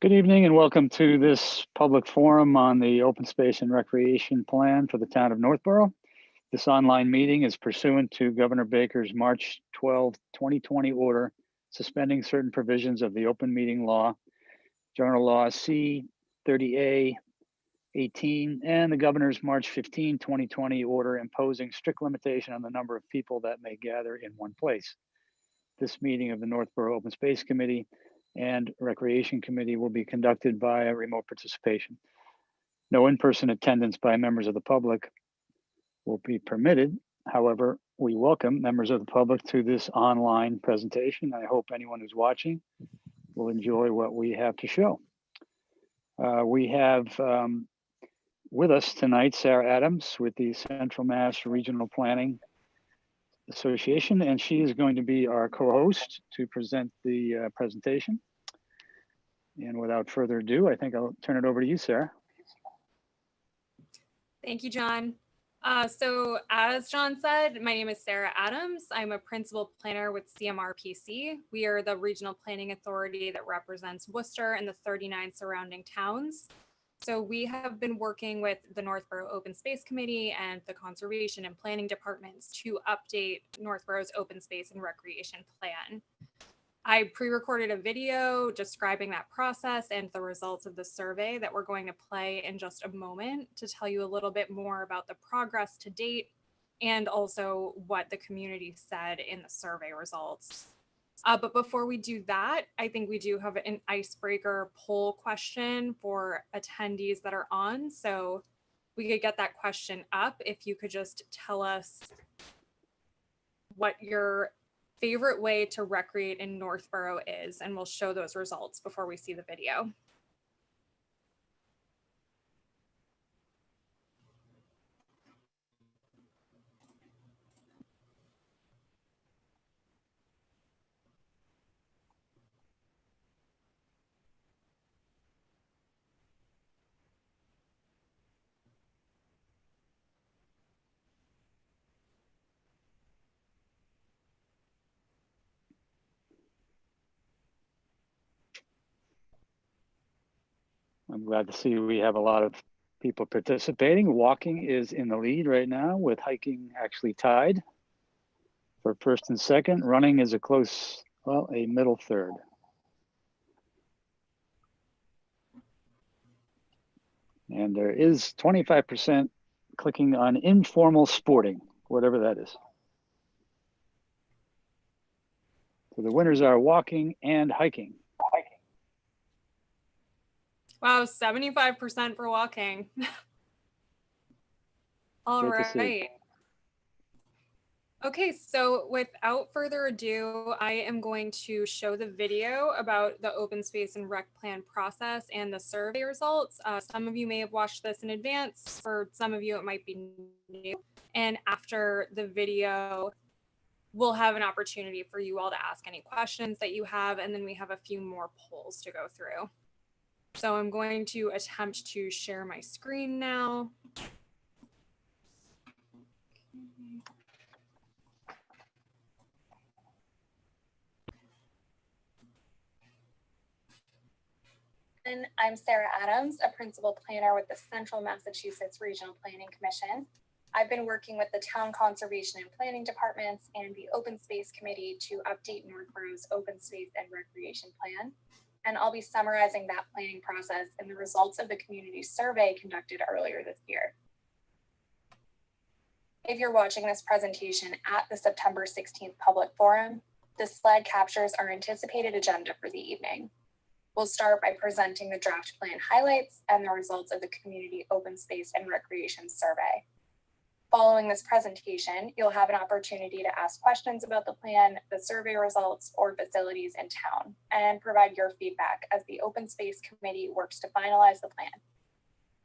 Good evening and welcome to this public forum on the open space and recreation plan for the town of Northborough. This online meeting is pursuant to Governor Baker's March 12, 2020 order suspending certain provisions of the open meeting law, General Law C 30A 18, and the governor's March 15, 2020 order imposing strict limitation on the number of people that may gather in one place. This meeting of the Northborough Open Space Committee and Recreation Committee will be conducted via remote participation. No in-person attendance by members of the public will be permitted. However, we welcome members of the public to this online presentation. I hope anyone who's watching will enjoy what we have to show. We have with us tonight Sarah Adams with the Central Mass Regional Planning Association, and she is going to be our co-host to present the presentation. And without further ado, I think I'll turn it over to you, Sarah. Thank you, John. So as John said, my name is Sarah Adams. I'm a principal planner with CMRPC. We are the regional planning authority that represents Worcester and the 39 surrounding towns. So we have been working with the Northborough Open Space Committee and the Conservation and Planning departments to update Northborough's open space and recreation plan. I pre-recorded a video describing that process and the results of the survey that we're going to play in just a moment to tell you a little bit more about the progress to date and also what the community said in the survey results. But before we do that, I think we do have an icebreaker poll question for attendees that are on. So we could get that question up if you could just tell us what your favorite way to recreate in Northborough is, and we'll show those results before we see the video. I'm glad to see we have a lot of people participating. Walking is in the lead right now, with hiking actually tied for first and second. Running is a close, well, a middle third. And there is 25% clicking on informal sporting, whatever that is. So the winners are walking and hiking. Wow, 75% for walking. All right. Okay, so without further ado, I am going to show the video about the open space and rec plan process and the survey results. Some of you may have watched this in advance. For some of you, it might be new. And after the video, we'll have an opportunity for you all to ask any questions that you have, and then we have a few more polls to go through. So I'm going to attempt to share my screen now. I'm Sarah Adams, a principal planner with the Central Massachusetts Regional Planning Commission. I've been working with the Town Conservation and Planning departments and the Open Space Committee to update Northborough's open space and recreation plan. And I'll be summarizing that planning process and the results of the community survey conducted earlier this year. If you're watching this presentation at the September 16th public forum, this slide captures our anticipated agenda for the evening. We'll start by presenting the draft plan highlights and the results of the community open space and recreation survey. Following this presentation, you'll have an opportunity to ask questions about the plan, the survey results, or facilities in town, and provide your feedback as the Open Space Committee works to finalize the plan.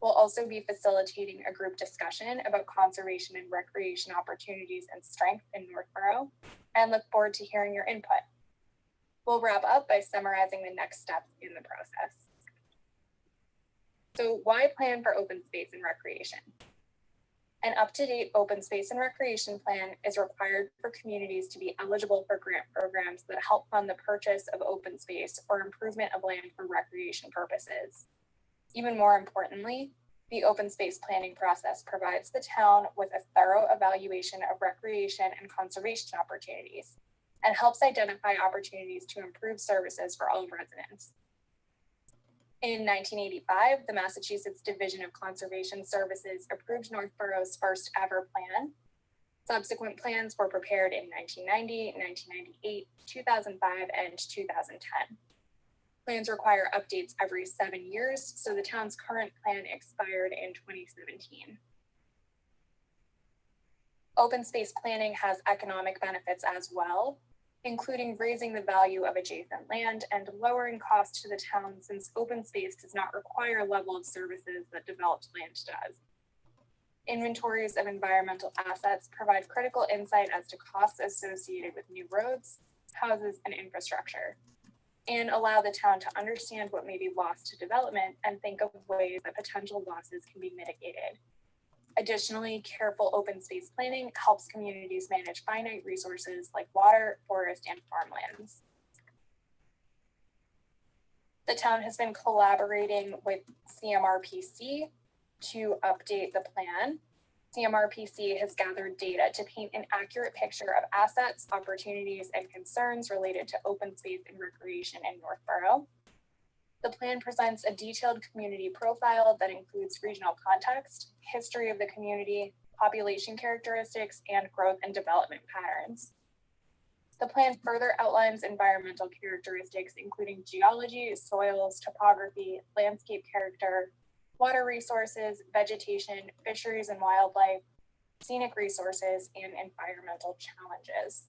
We'll also be facilitating a group discussion about conservation and recreation opportunities and strength in Northborough, and look forward to hearing your input. We'll wrap up by summarizing the next steps in the process. So why plan for open space and recreation? An up-to-date open space and recreation plan is required for communities to be eligible for grant programs that help fund the purchase of open space or improvement of land for recreation purposes. Even more importantly, the open space planning process provides the town with a thorough evaluation of recreation and conservation opportunities and helps identify opportunities to improve services for all residents. In 1985, the Massachusetts Division of Conservation Services approved Northborough's first ever plan. Subsequent plans were prepared in 1990, 1998, 2005, and 2010. Plans require updates every 7 years, so the town's current plan expired in 2017. Open space planning has economic benefits as well, including raising the value of adjacent land and lowering costs to the town, since open space does not require a level of services that developed land does. Inventories of environmental assets provide critical insight as to costs associated with new roads, houses, and infrastructure, and allow the town to understand what may be lost to development and think of ways that potential losses can be mitigated. Additionally, careful open space planning helps communities manage finite resources like water, forest, and farmlands. The town has been collaborating with CMRPC to update the plan. CMRPC has gathered data to paint an accurate picture of assets, opportunities, and concerns related to open space and recreation in Northborough. The plan presents a detailed community profile that includes regional context, history of the community, population characteristics, and growth and development patterns. The plan further outlines environmental characteristics, including geology, soils, topography, landscape character, water resources, vegetation, fisheries and wildlife, scenic resources, and environmental challenges.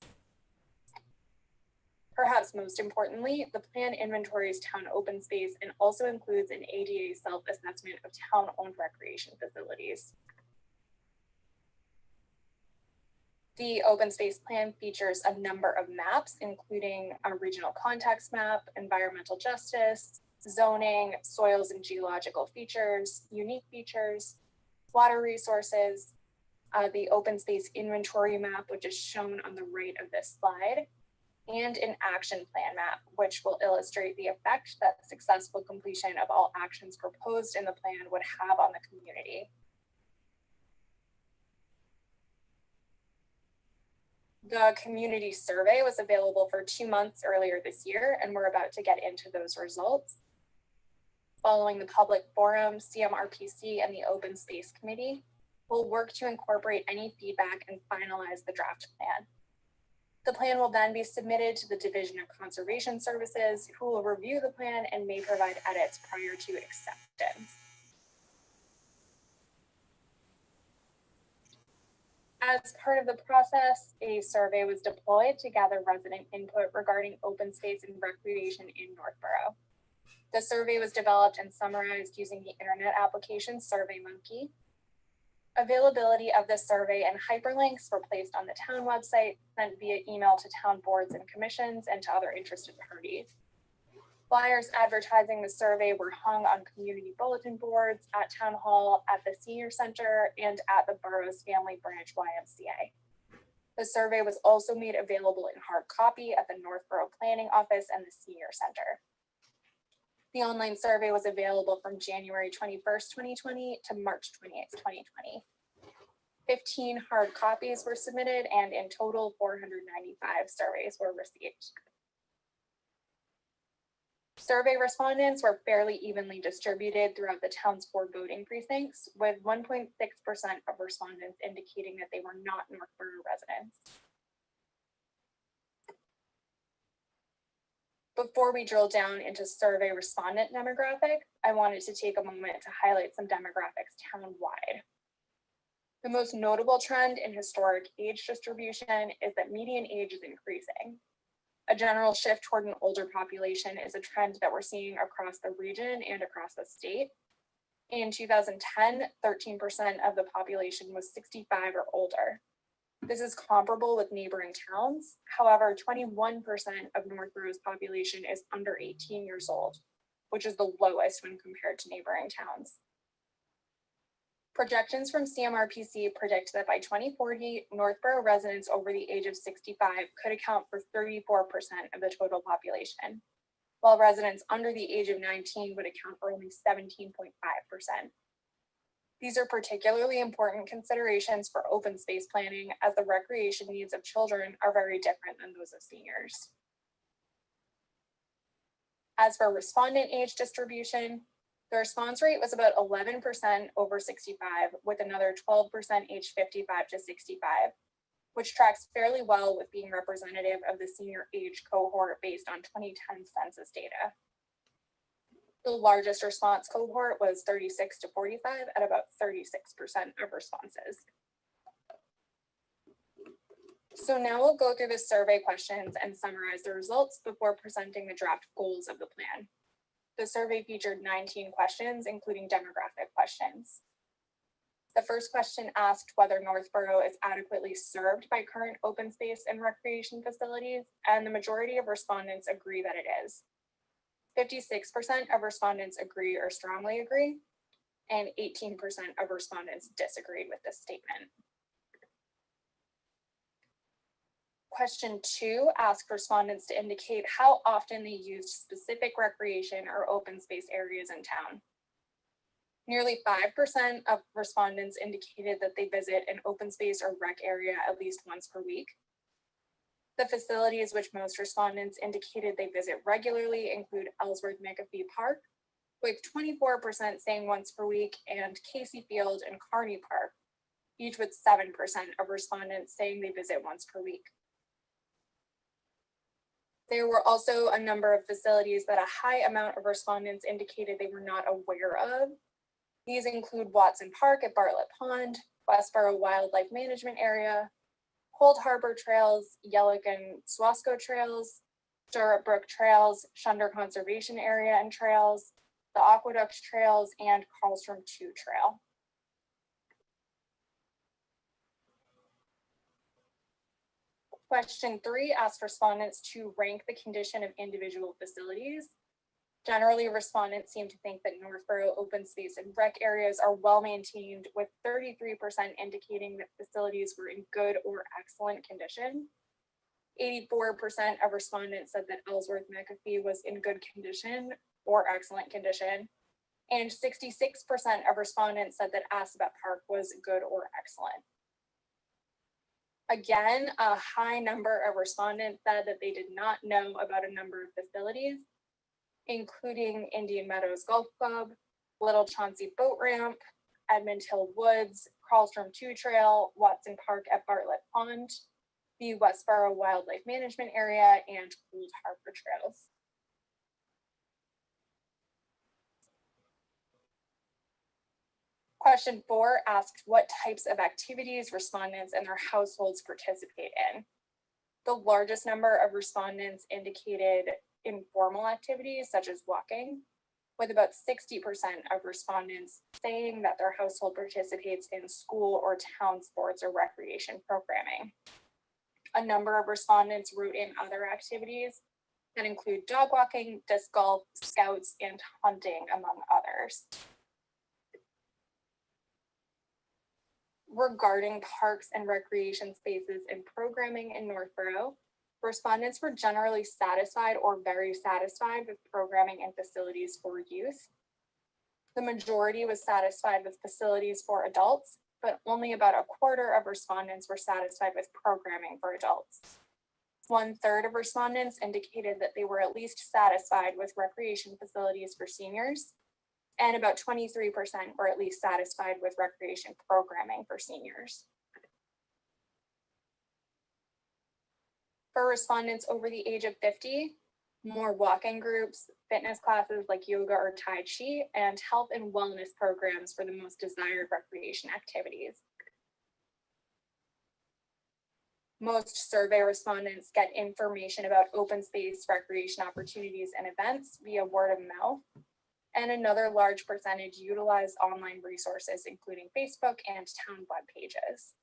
Perhaps most importantly, the plan inventories town open space and also includes an ADA self-assessment of town-owned recreation facilities. The open space plan features a number of maps, including a regional context map, environmental justice, zoning, soils and geological features, unique features, water resources, the open space inventory map, which is shown on the right of this slide, and an action plan map, which will illustrate the effect that successful completion of all actions proposed in the plan would have on the community. The community survey was available for 2 months earlier this year, and we're about to get into those results. Following the public forum, CMRPC and the Open Space Committee will work to incorporate any feedback and finalize the draft plan. The plan will then be submitted to the Division of Conservation Services, who will review the plan and may provide edits prior to acceptance. As part of the process, a survey was deployed to gather resident input regarding open space and recreation in Northborough. The survey was developed and summarized using the internet application SurveyMonkey. Availability of the survey and hyperlinks were placed on the town website, sent via email to town boards and commissions and to other interested parties. Flyers advertising the survey were hung on community bulletin boards, at town hall, at the senior center, and at the borough's Family Branch YMCA. The survey was also made available in hard copy at the Northborough Planning Office and the Senior Center. The online survey was available from January 21st, 2020 to March 28th, 2020. 15 hard copies were submitted, and in total, 495 surveys were received. Survey respondents were fairly evenly distributed throughout the town's 4 voting precincts, with 1.6% of respondents indicating that they were not Northborough residents. Before we drill down into survey respondent demographic, I wanted to take a moment to highlight some demographics town-wide. The most notable trend in historic age distribution is that median age is increasing. A general shift toward an older population is a trend that we're seeing across the region and across the state. In 2010, 13% of the population was 65 or older. This is comparable with neighboring towns. However, 21% of Northborough's population is under 18 years old, which is the lowest when compared to neighboring towns. Projections from CMRPC predict that by 2040, Northborough residents over the age of 65 could account for 34% of the total population, while residents under the age of 19 would account for only 17.5%. These are particularly important considerations for open space planning, as the recreation needs of children are very different than those of seniors. As for respondent age distribution, the response rate was about 11% over 65, with another 12% age 55 to 65, which tracks fairly well with being representative of the senior age cohort based on 2010 census data. The largest response cohort was 36 to 45 at about 36% of responses. So now we'll go through the survey questions and summarize the results before presenting the draft goals of the plan. The survey featured 19 questions, including demographic questions. The first question asked whether Northborough is adequately served by current open space and recreation facilities, and the majority of respondents agree that it is. 56% of respondents agree or strongly agree, and 18% of respondents disagreed with this statement. Question 2 asked respondents to indicate how often they used specific recreation or open space areas in town. Nearly 5% of respondents indicated that they visit an open space or rec area at least once per week. The facilities which most respondents indicated they visit regularly include Ellsworth McAfee Park, with 24% saying once per week, and Casey Field and Kearney Park, each with 7% of respondents saying they visit once per week. There were also a number of facilities that a high amount of respondents indicated they were not aware of. These include Watson Park at Bartlett Pond, Westboro Wildlife Management Area, Cold Harbor Trails, Yellock and Swasco Trails, Stirrup Brook Trails, Shunder Conservation Area and Trails, the Aqueduct Trails, and Carlstrom 2 Trail. Question 3 asked respondents to rank the condition of individual facilities. Generally, respondents seem to think that Northborough open space and rec areas are well maintained, with 33% indicating that facilities were in good or excellent condition. 84% of respondents said that Ellsworth McAfee was in good condition or excellent condition. And 66% of respondents said that Assabet Park was good or excellent. Again, a high number of respondents said that they did not know about a number of facilities, including Indian Meadows Golf Club, Little Chauncey Boat Ramp, Edmund Hill Woods, Carlstrom 2 Trail, Watson Park at Bartlett Pond, the Westboro Wildlife Management Area, and Cold Harbor Trails. Question 4 asked what types of activities respondents and their households participate in. The largest number of respondents indicated informal activities such as walking, with about 60% of respondents saying that their household participates in school or town sports or recreation programming. A number of respondents wrote in other activities that include dog walking, disc golf, scouts, and hunting, among others. Regarding parks and recreation spaces and programming in Northborough, respondents were generally satisfied or very satisfied with programming and facilities for youth. The majority was satisfied with facilities for adults, but only about a quarter of respondents were satisfied with programming for adults. 1/3 of respondents indicated that they were at least satisfied with recreation facilities for seniors, and about 23% were at least satisfied with recreation programming for seniors. For respondents over the age of 50, more walking groups, fitness classes like yoga or Tai Chi, and health and wellness programs were the most desired recreation activities. Most survey respondents get information about open space recreation opportunities and events via word of mouth, and another large percentage utilized online resources, including Facebook and town web pages.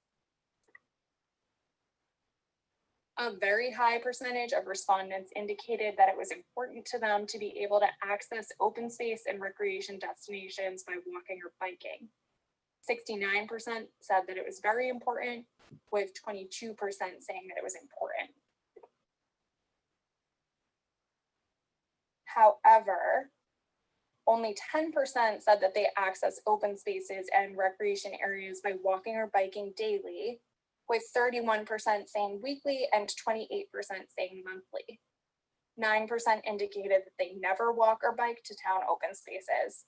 A very high percentage of respondents indicated that it was important to them to be able to access open space and recreation destinations by walking or biking. 69% said that it was very important, with 22% saying that it was important. However, only 10% said that they access open spaces and recreation areas by walking or biking daily, with 31% saying weekly and 28% saying monthly. 9% indicated that they never walk or bike to town open spaces.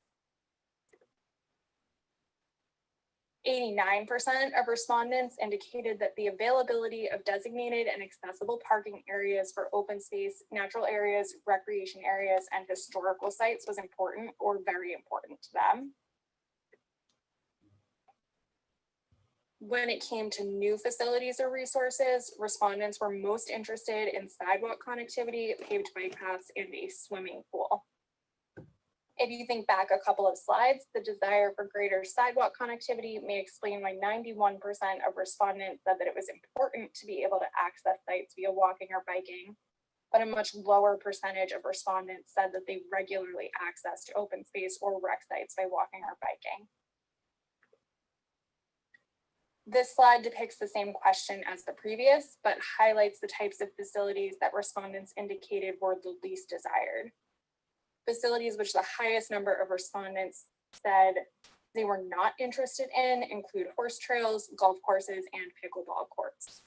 89% of respondents indicated that the availability of designated and accessible parking areas for open space, natural areas, recreation areas, and historical sites was important or very important to them. When it came to new facilities or resources, respondents were most interested in sidewalk connectivity, paved bike paths, and a swimming pool. If you think back a couple of slides, the desire for greater sidewalk connectivity may explain why 91% of respondents said that it was important to be able to access sites via walking or biking, but a much lower percentage of respondents said that they regularly accessed open space or rec sites by walking or biking. This slide depicts the same question as the previous, but highlights the types of facilities that respondents indicated were the least desired. Facilities which the highest number of respondents said they were not interested in include horse trails, golf courses, and pickleball courts.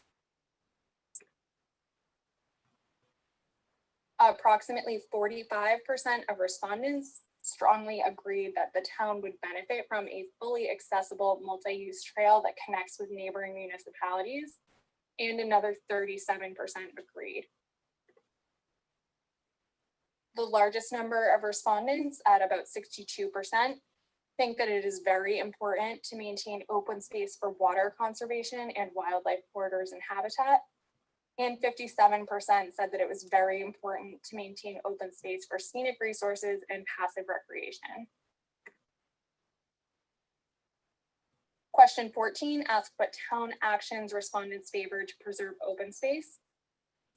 Approximately 45% of respondents strongly agreed that the town would benefit from a fully accessible multi-use trail that connects with neighboring municipalities, and another 37% agreed. The largest number of respondents, at about 62%, think that it is very important to maintain open space for water conservation and wildlife corridors and habitat. And 57% said that it was very important to maintain open space for scenic resources and passive recreation. Question 14 asked what town actions respondents favored to preserve open space.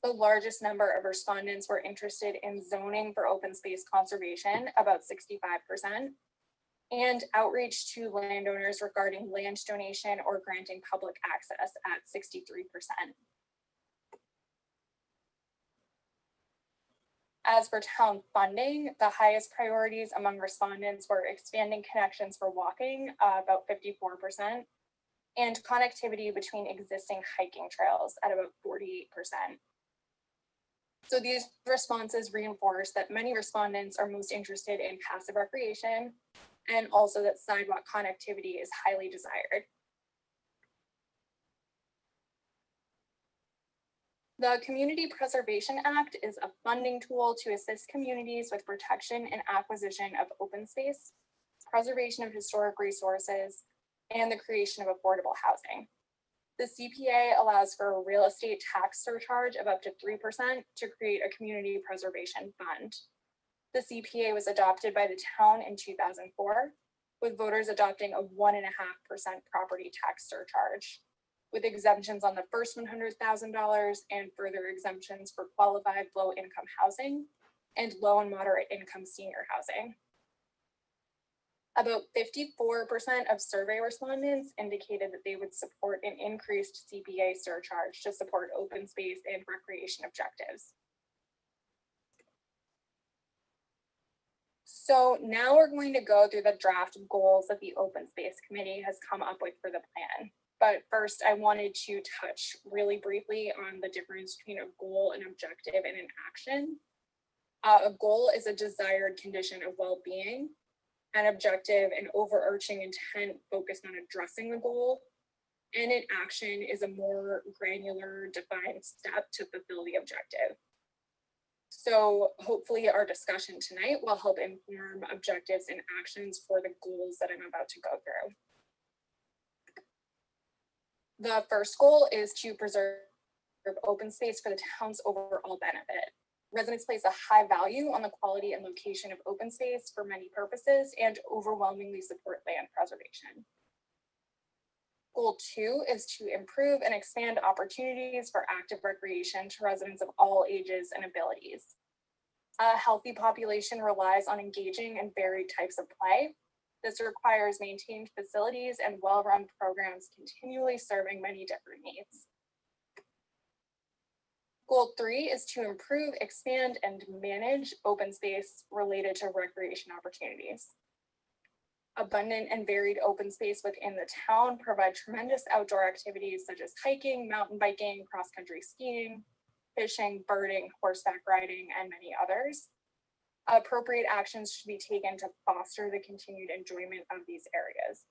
The largest number of respondents were interested in zoning for open space conservation, about 65%, and outreach to landowners regarding land donation or granting public access at 63%. As for town funding, the highest priorities among respondents were expanding connections for walking, about 54%, and connectivity between existing hiking trails at about 48%. So these responses reinforce that many respondents are most interested in passive recreation, and also that sidewalk connectivity is highly desired. The Community Preservation Act is a funding tool to assist communities with protection and acquisition of open space, preservation of historic resources, and the creation of affordable housing. The CPA allows for a real estate tax surcharge of up to 3% to create a community preservation fund. The CPA was adopted by the town in 2004, with voters adopting a 1.5% property tax surcharge, with exemptions on the first $100,000 and further exemptions for qualified low-income housing and low and moderate income senior housing. About 54% of survey respondents indicated that they would support an increased CPA surcharge to support open space and recreation objectives. So now we're going to go through the draft goals that the Open Space Committee has come up with for the plan. But first, I wanted to touch really briefly on the difference between a goal, an objective, and an action. A goal is a desired condition of well-being. An objective, an overarching intent focused on addressing the goal. And an action is a more granular, defined step to fulfill the objective. So hopefully our discussion tonight will help inform objectives and actions for the goals that I'm about to go through. The first goal is to preserve open space for the town's overall benefit. Residents place a high value on the quality and location of open space for many purposes and overwhelmingly support land preservation. Goal 2 is to improve and expand opportunities for active recreation to residents of all ages and abilities. A healthy population relies on engaging and varied types of play. This requires maintained facilities and well-run programs continually serving many different needs. Goal 3 is to improve, expand, and manage open space related to recreation opportunities. Abundant and varied open space within the town provide tremendous outdoor activities such as hiking, mountain biking, cross-country skiing, fishing, birding, horseback riding, and many others. Appropriate actions should be taken to foster the continued enjoyment of these areas.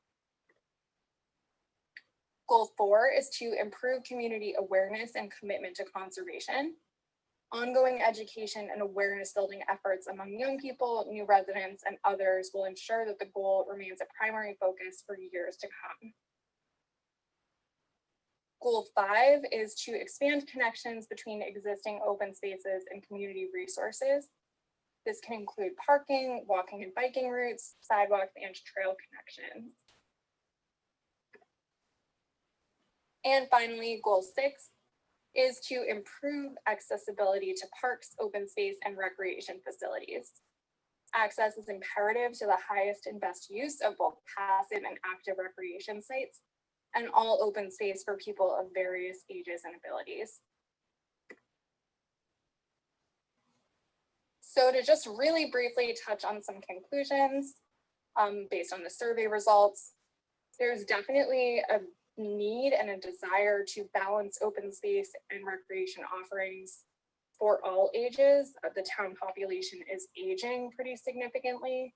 Goal 4 is to improve community awareness and commitment to conservation. Ongoing education and awareness building efforts among young people, new residents, and others will ensure that the goal remains a primary focus for years to come. Goal 5 is to expand connections between existing open spaces and community resources. This can include parking, walking and biking routes, sidewalks, and trail connections. And finally, goal 6 is to improve accessibility to parks, open space, and recreation facilities. Access is imperative to the highest and best use of both passive and active recreation sites and all open space for people of various ages and abilities. So to just really briefly touch on some conclusions based on the survey results, there's definitely a need and a desire to balance open space and recreation offerings for all ages. The town population is aging pretty significantly.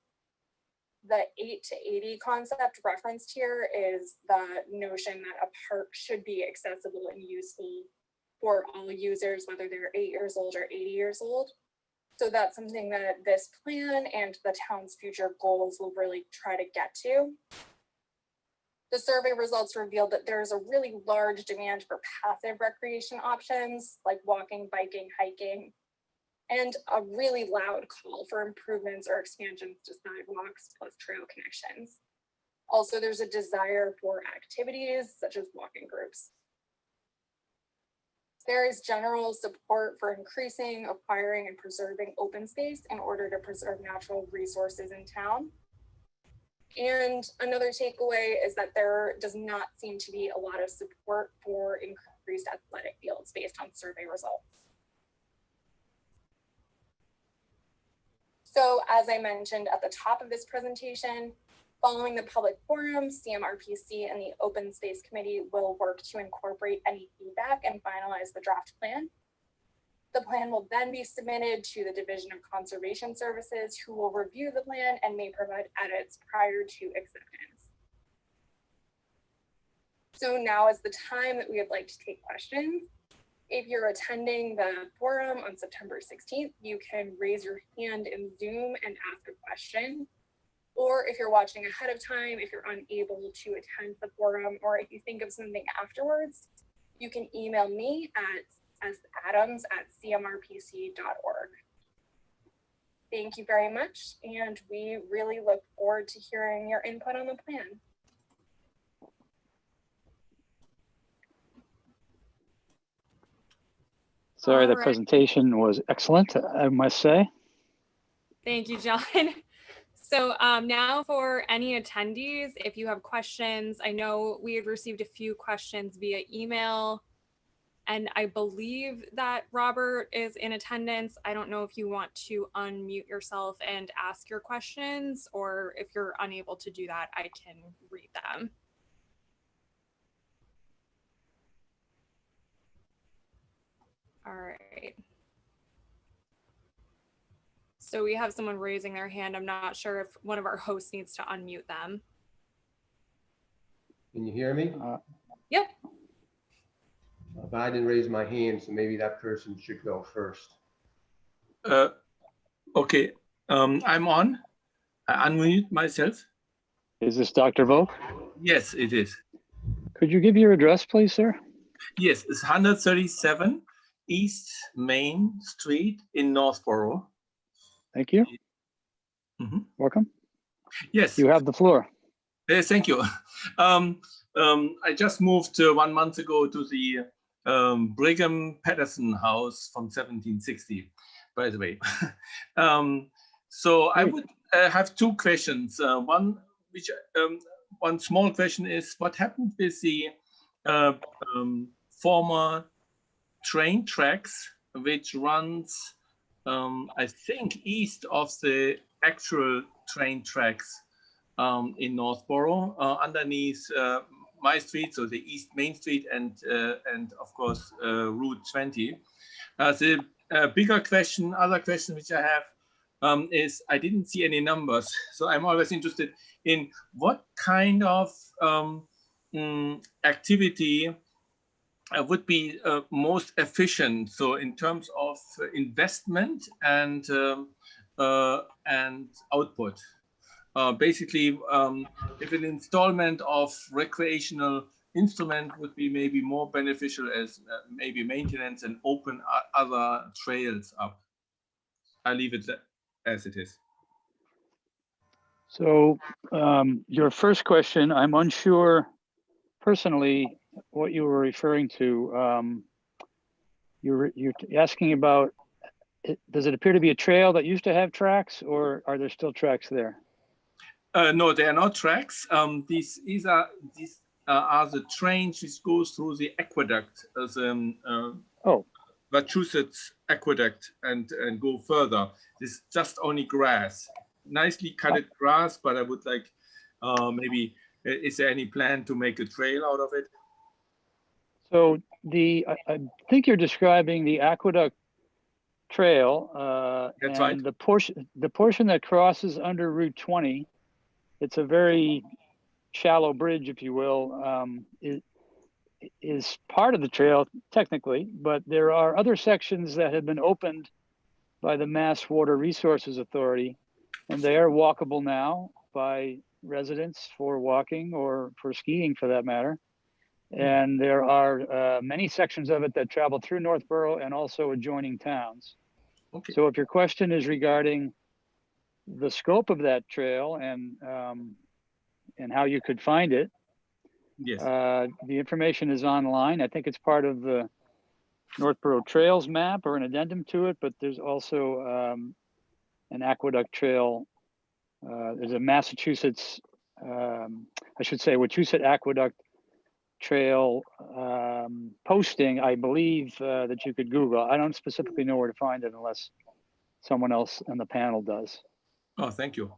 The 8 to 80 concept referenced here is the notion that a park should be accessible and useful for all users, whether they're 8 years old or 80 years old. So that's something that this plan and the town's future goals will really try to get to. The survey results revealed that there's a really large demand for passive recreation options like walking, biking, hiking, and a really loud call for improvements or expansions to sidewalks plus trail connections. Also, there's a desire for activities such as walking groups. There is general support for increasing, acquiring, and preserving open space in order to preserve natural resources in town. And another takeaway is that there does not seem to be a lot of support for increased athletic fields based on survey results. So as I mentioned at the top of this presentation, following the public forum, CMRPC and the Open Space Committee will work to incorporate any feedback and finalize the draft plan. The plan will then be submitted to the Division of Conservation Services, who will review the plan and may provide edits prior to acceptance. So now is the time that we would like to take questions. If you're attending the forum on September 16th, you can raise your hand in Zoom and ask a question. Or if you're watching ahead of time, if you're unable to attend the forum, or if you think of something afterwards, you can email me at sadams@cmrpc.org. Thank you very much, and we really look forward to hearing your input on the plan. Sorry, the presentation was excellent, I must say. Thank you, John. So now for any attendees, if you have questions, I know we had received a few questions via email, and I believe that Robert is in attendance. I don't know if you want to unmute yourself and ask your questions, or if you're unable to do that, I can read them. All right. So we have someone raising their hand. I'm not sure if one of our hosts needs to unmute them. Can you hear me? Yep. But I didn't raise my hand, so maybe that person should go first. Okay, I'm on. I unmute myself. Is this Dr. Vo? Yes, it is. Could you give your address, please, sir? Yes, it's 137 East Main Street in Northborough. Thank you. Mm-hmm. Welcome. Yes. You have the floor. Thank you. I just moved 1 month ago to the Brigham Patterson house from 1760, by the way. So I would have two questions. One which one small question is, what happened with the former train tracks, which runs, I think, east of the actual train tracks in Northborough, underneath my street, so the East Main Street, and of course Route 20. The bigger question, other question which I have is I didn't see any numbers, so I'm always interested in what kind of activity would be most efficient. So in terms of investment and output. Basically, if an installment of recreational instrument would be maybe more beneficial as maybe maintenance and open other trails up. I leave it as it is. So your first question, I'm unsure personally what you were referring to. You're asking about, does it appear to be a trail that used to have tracks, or are there still tracks there? No, they are not tracks. These are the trains which go through the aqueduct, Massachusetts aqueduct, and go further. This is just only grass, nicely cutted grass. But I would like maybe, is there any plan to make a trail out of it? So I think you're describing the aqueduct trail. That's and right. The portion that crosses under Route 20. It's a very shallow bridge, if you will. It is part of the trail technically, but there are other sections that have been opened by the Mass Water Resources Authority, and they are walkable now by residents for walking or for skiing, for that matter. And there are many sections of it that travel through Northborough and also adjoining towns. Okay. So if your question is regarding the scope of that trail and how you could find it, yes, the information is online. I think it's part of the Northborough Trails map or an addendum to it, but there's also an aqueduct trail. There's a Massachusetts, I should say, Wachusett Aqueduct Trail posting, I believe, that you could Google. I don't specifically know where to find it unless someone else on the panel does. Oh, thank you.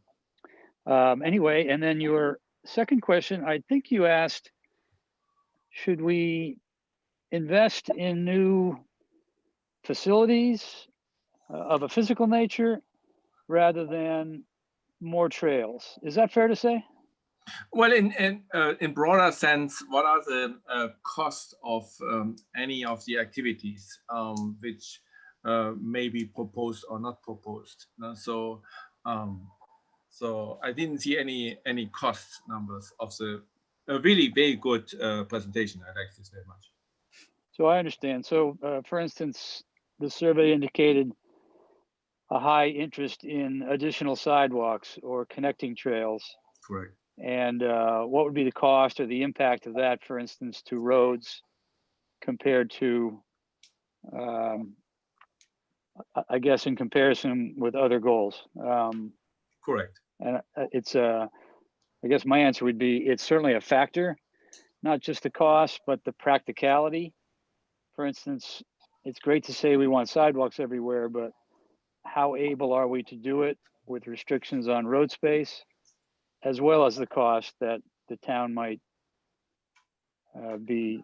Anyway, and then your second question, I think you asked, should we invest in new facilities of a physical nature rather than more trails? Is that fair to say? Well, in broader sense, what are the costs of any of the activities which may be proposed or not proposed? So I didn't see any cost numbers of the really very good presentation. I like this very much. So I understand. So for instance, the survey indicated a high interest in additional sidewalks or connecting trails. Correct. And what would be the cost or the impact of that, for instance, to roads compared to, I guess, in comparison with other goals? Correct. And it's I guess my answer would be, it's certainly a factor, not just the cost, but the practicality. For instance, it's great to say we want sidewalks everywhere, but how able are we to do it with restrictions on road space, as well as the cost that the town might be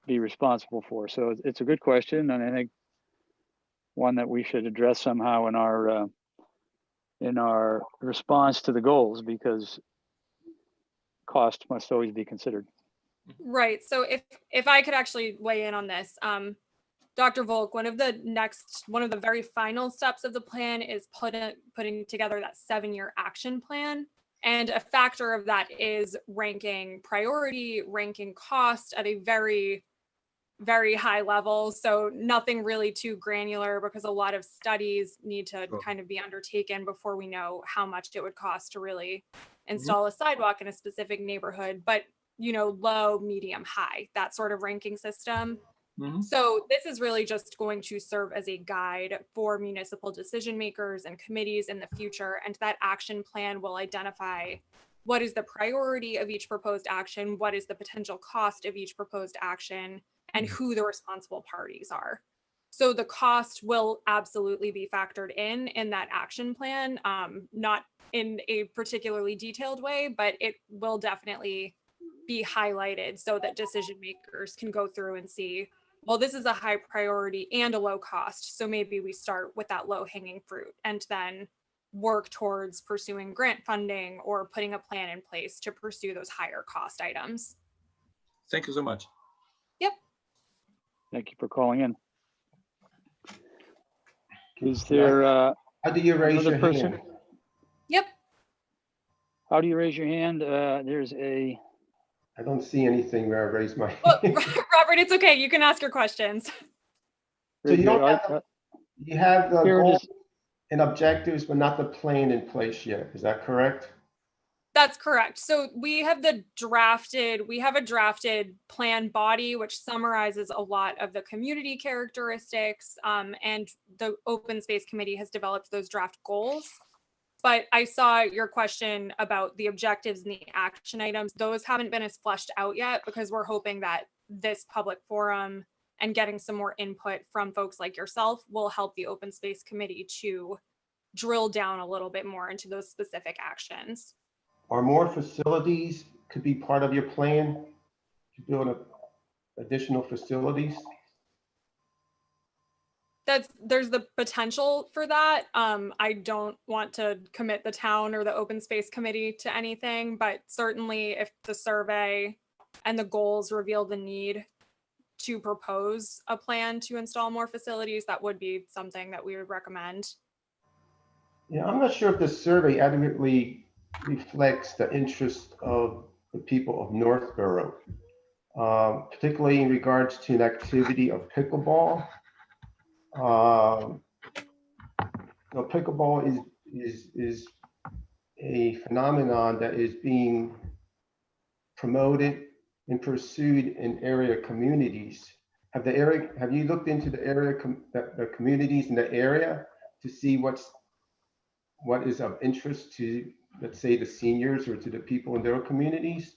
responsible for? So it's a good question, and I think one that we should address somehow in our response to the goals, because cost must always be considered. Right. So if I could actually weigh in on this, Dr. Volk, one of the very final steps of the plan is putting together that 7-year action plan. And a factor of that is ranking priority, ranking cost at a very, very high level. So nothing really too granular, because a lot of studies need to kind of be undertaken before we know how much it would cost to really install a sidewalk in a specific neighborhood. But, low, medium, high, that sort of ranking system. Mhm. So this is really just going to serve as a guide for municipal decision makers and committees in the future. And that action plan will identify what is the priority of each proposed action, what is the potential cost of each proposed action, and who the responsible parties are. So the cost will absolutely be factored in that action plan, not in a particularly detailed way, but it will definitely be highlighted so that decision makers can go through and see, well, this is a high priority and a low cost. So maybe we start with that low hanging fruit and then work towards pursuing grant funding or putting a plan in place to pursue those higher cost items. Thank you so much. Yep. Thank you for calling in. Is there, How do you raise another your person? hand? Yep. how do you raise your hand? There's a, I don't see anything where I raise my Well, hand. Robert, it's okay. You can ask your questions. So you don't I- have, you have the Here it goals is. and objectives, but not the plan in place yet. Is that correct? That's correct. So we have a drafted plan body, which summarizes a lot of the community characteristics. And the Open Space Committee has developed those draft goals. But I saw your question about the objectives and the action items. Those haven't been as fleshed out yet because we're hoping that this public forum and getting some more input from folks like yourself will help the Open Space Committee to drill down a little bit more into those specific actions. Are more facilities could be part of your plan to build additional facilities? There's the potential for that. I don't want to commit the town or the Open Space Committee to anything, but certainly if the survey and the goals reveal the need to propose a plan to install more facilities, that would be something that we would recommend. Yeah, I'm not sure if the survey adequately reflects the interest of the people of Northborough, particularly in regards to an activity of pickleball. Pickleball is a phenomenon that is being promoted and pursued in area communities. Have you looked into the communities in the area to see what is of interest to, let's say, the seniors or to the people in their communities?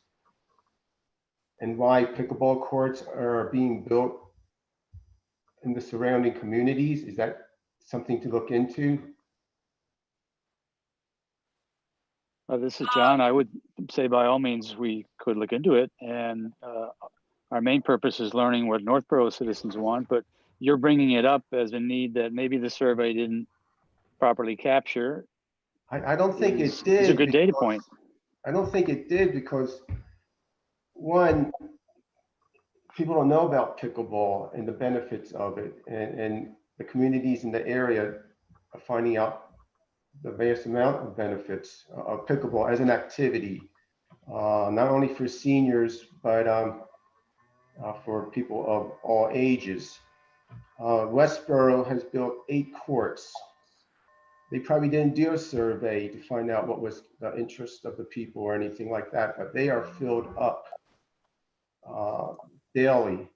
And why pickleball courts are being built in the surrounding communities? Is that something to look into? This is John. I would say by all means, we could look into it. And our main purpose is learning what Northborough citizens want, but you're bringing it up as a need that maybe the survey didn't properly capture. I don't think Is- it did. is a good data because- point. I don't think it did because, one, people don't know about pickleball and the benefits of it, and the communities in the area are finding out the vast amount of benefits of pickleball as an activity, not only for seniors, but for people of all ages. Westboro has built 8 courts. They probably didn't do a survey to find out what was the interest of the people or anything like that, but they are filled up daily.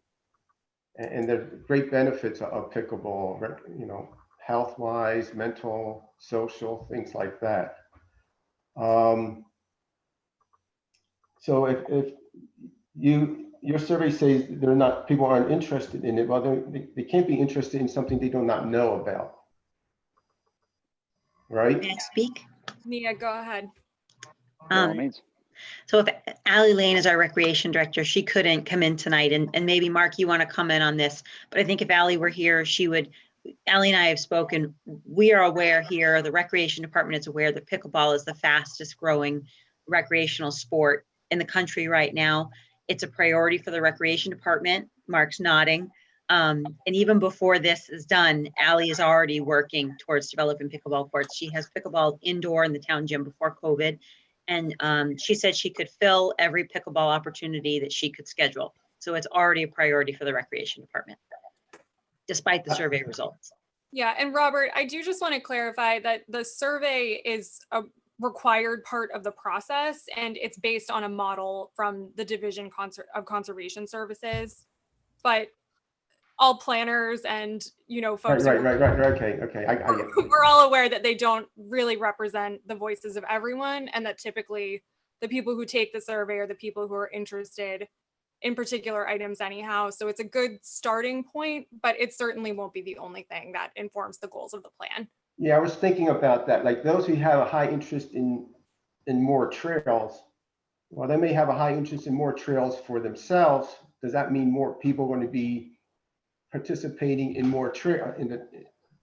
And the great benefits of pickleball, health-wise, mental, social, things like that. So if your survey says people aren't interested in it, well, they can't be interested in something they do not know about, right? May I speak? Nia, go ahead. By all Um, means. So if Allie Lane is our recreation director, she couldn't come in tonight, and maybe Mark, you want to comment on this, but I think if Allie were here, Allie and I have spoken, we are aware here, the recreation department is aware that pickleball is the fastest growing recreational sport in the country right now. It's a priority for the recreation department. Mark's nodding. And even before this is done, Allie is already working towards developing pickleball courts. She has pickleball indoor in the town gym before COVID. And she said she could fill every pickleball opportunity that she could schedule. So it's already a priority for the recreation department, despite the survey results. Yeah, and Robert, I do just want to clarify that the survey is a required part of the process, and it's based on a model from the Division of Conservation Services. But all planners and, Right, folks right, right, right, right, okay, okay, I get it. we're all aware that they don't really represent the voices of everyone, and that typically the people who take the survey are the people who are interested in particular items anyhow. So it's a good starting point, but it certainly won't be the only thing that informs the goals of the plan. Yeah, I was thinking about that, like those who have a high interest in more trails, well, they may have a high interest in more trails for themselves. Does that mean more people are going to be participating in more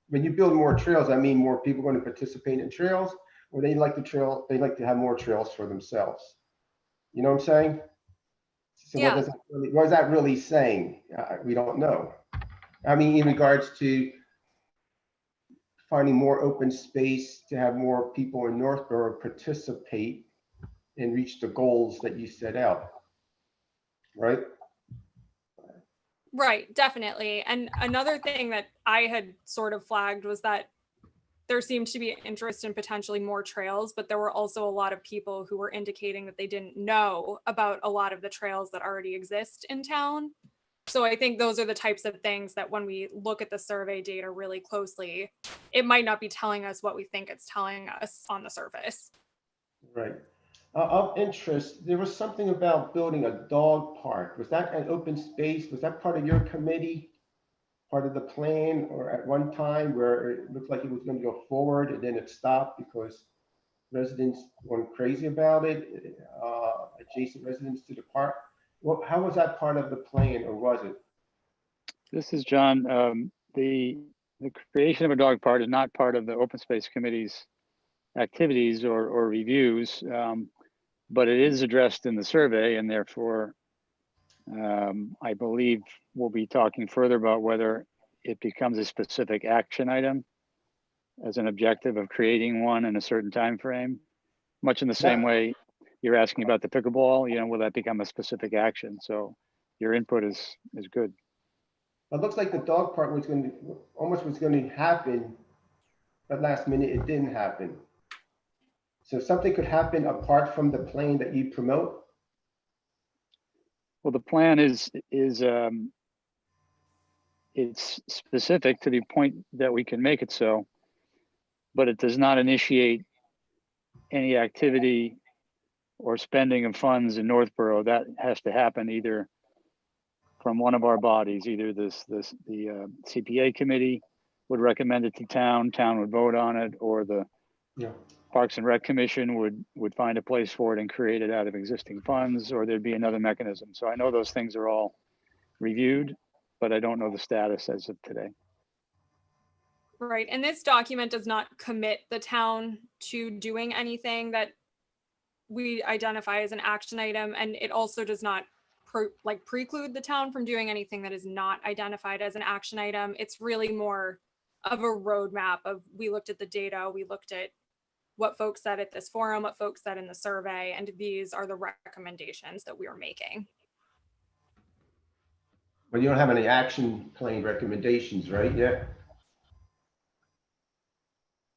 when you build more trails, I mean more people are going to participate in trails, or they like to have more trails for themselves. You know what I'm saying? So Yeah. what is that really saying? We don't know. I mean, in regards to finding more open space to have more people in Northborough participate and reach the goals that you set out, right? Right, definitely. And another thing that I had sort of flagged was that there seemed to be interest in potentially more trails, but there were also a lot of people who were indicating that they didn't know about a lot of the trails that already exist in town. So I think those are the types of things that when we look at the survey data really closely, it might not be telling us what we think it's telling us on the surface. Right. Of interest, there was something about building a dog park. Was that an open space? Was that part of your committee, part of the plan, or at one time where it looked like it was going to go forward and then it stopped because residents went crazy about it, adjacent residents to the park? Well, how was that part of the plan, or was it? This is John. The creation of a dog park is not part of the Open Space Committee's activities or reviews, but it is addressed in the survey, and therefore I believe we'll be talking further about whether it becomes a specific action item as an objective of creating one in a certain time frame, much in the same way you're asking about the pickleball. Will that become a specific action? So your input is good. It looks like the dog park was going to happen, but last minute it didn't happen. So something could happen apart from the plan that you promote. Well, the plan is it's specific to the point that we can make it so, but it does not initiate any activity or spending of funds in Northborough. That has to happen either from one of our bodies, either the CPA committee would recommend it to town would vote on it, or the Parks and Rec Commission would find a place for it and create it out of existing funds, or there'd be another mechanism. So I know those things are all reviewed, but I don't know the status as of today. Right, and this document does not commit the town to doing anything that we identify as an action item, and it also does not preclude the town from doing anything that is not identified as an action item. It's really more of a roadmap of, we looked at the data, we looked at what folks said at this forum, what folks said in the survey, and these are the recommendations that we are making. But you don't have any action plan recommendations, right? Yeah.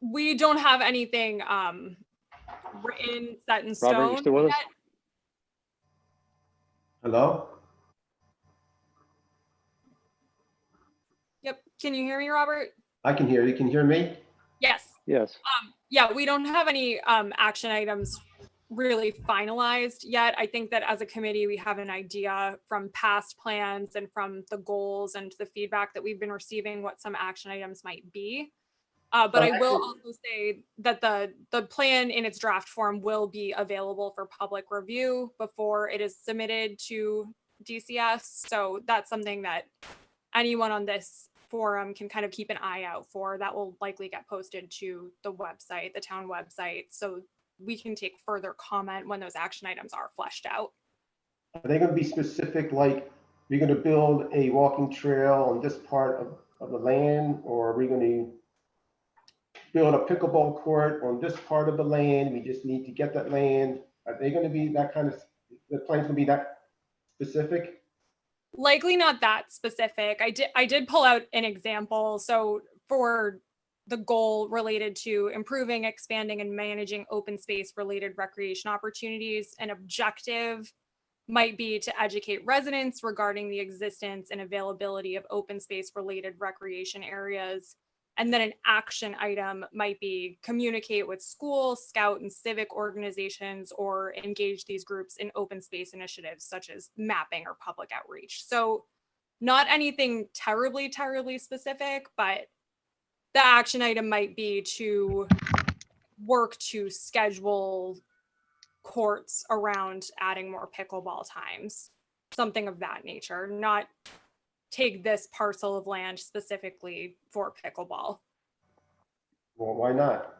We don't have anything written, set in stone. Robert, you still with us? Yet. Hello? Yep. Can you hear me, Robert? I can hear you. Can you hear me? Yes. Yes. Yeah, we don't have any action items really finalized yet. I think that as a committee, we have an idea from past plans and from the goals and the feedback that we've been receiving what some action items might be. But I will also say that the plan in its draft form will be available for public review before it is submitted to DCS. So that's something that anyone on this forum can kind of keep an eye out for. That will likely get posted to the website, the town website, so we can take further comment when those action items are fleshed out. Are they going to be specific, like we're going to build a walking trail on this part of the land, or are we going to build a pickleball court on this part of the land? We just need to get that land. Are they going to be that kind of, the plan's going to be that specific? Likely not that specific. I did pull out an example. So for the goal related to improving, expanding, and managing open space related recreation opportunities, an objective might be to educate residents regarding the existence and availability of open space related recreation areas. And then an action item might be communicate with school, scout, and civic organizations, or engage these groups in open space initiatives such as mapping or public outreach. So not anything terribly specific, but the action item might be to work to schedule courts around adding more pickleball times, something of that nature, not take this parcel of land specifically for pickleball. Well, why not?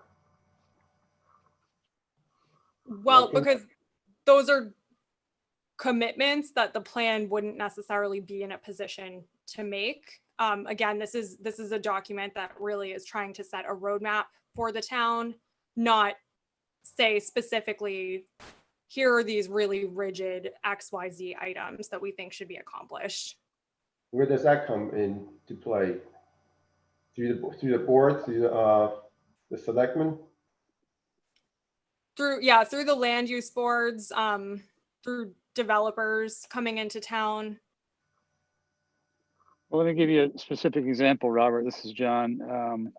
Well, Okay. because those are commitments that the plan wouldn't necessarily be in a position to make. Again, this is a document that really is trying to set a roadmap for the town, not say specifically, here are these really rigid XYZ items that we think should be accomplished. Where does that come into play? Through the board, through the selectmen? Through the land use boards, through developers coming into town. Well, let me give you a specific example, Robert. This is John.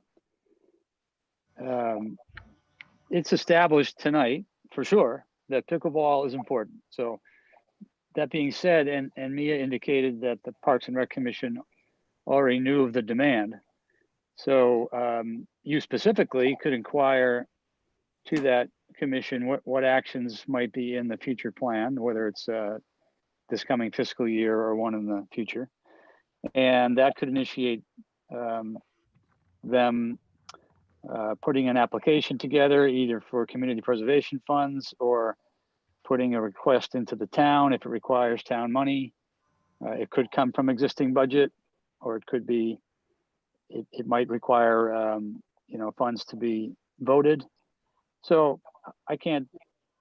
It's established tonight for sure that pickleball is important. So that being said, and Mia indicated that the Parks and Rec Commission already knew of the demand. So you specifically could inquire to that commission what actions might be in the future plan, whether it's this coming fiscal year or one in the future. And that could initiate them putting an application together, either for community preservation funds or putting a request into the town if it requires town money. It could come from existing budget, or it could be, it might require funds to be voted. So I can't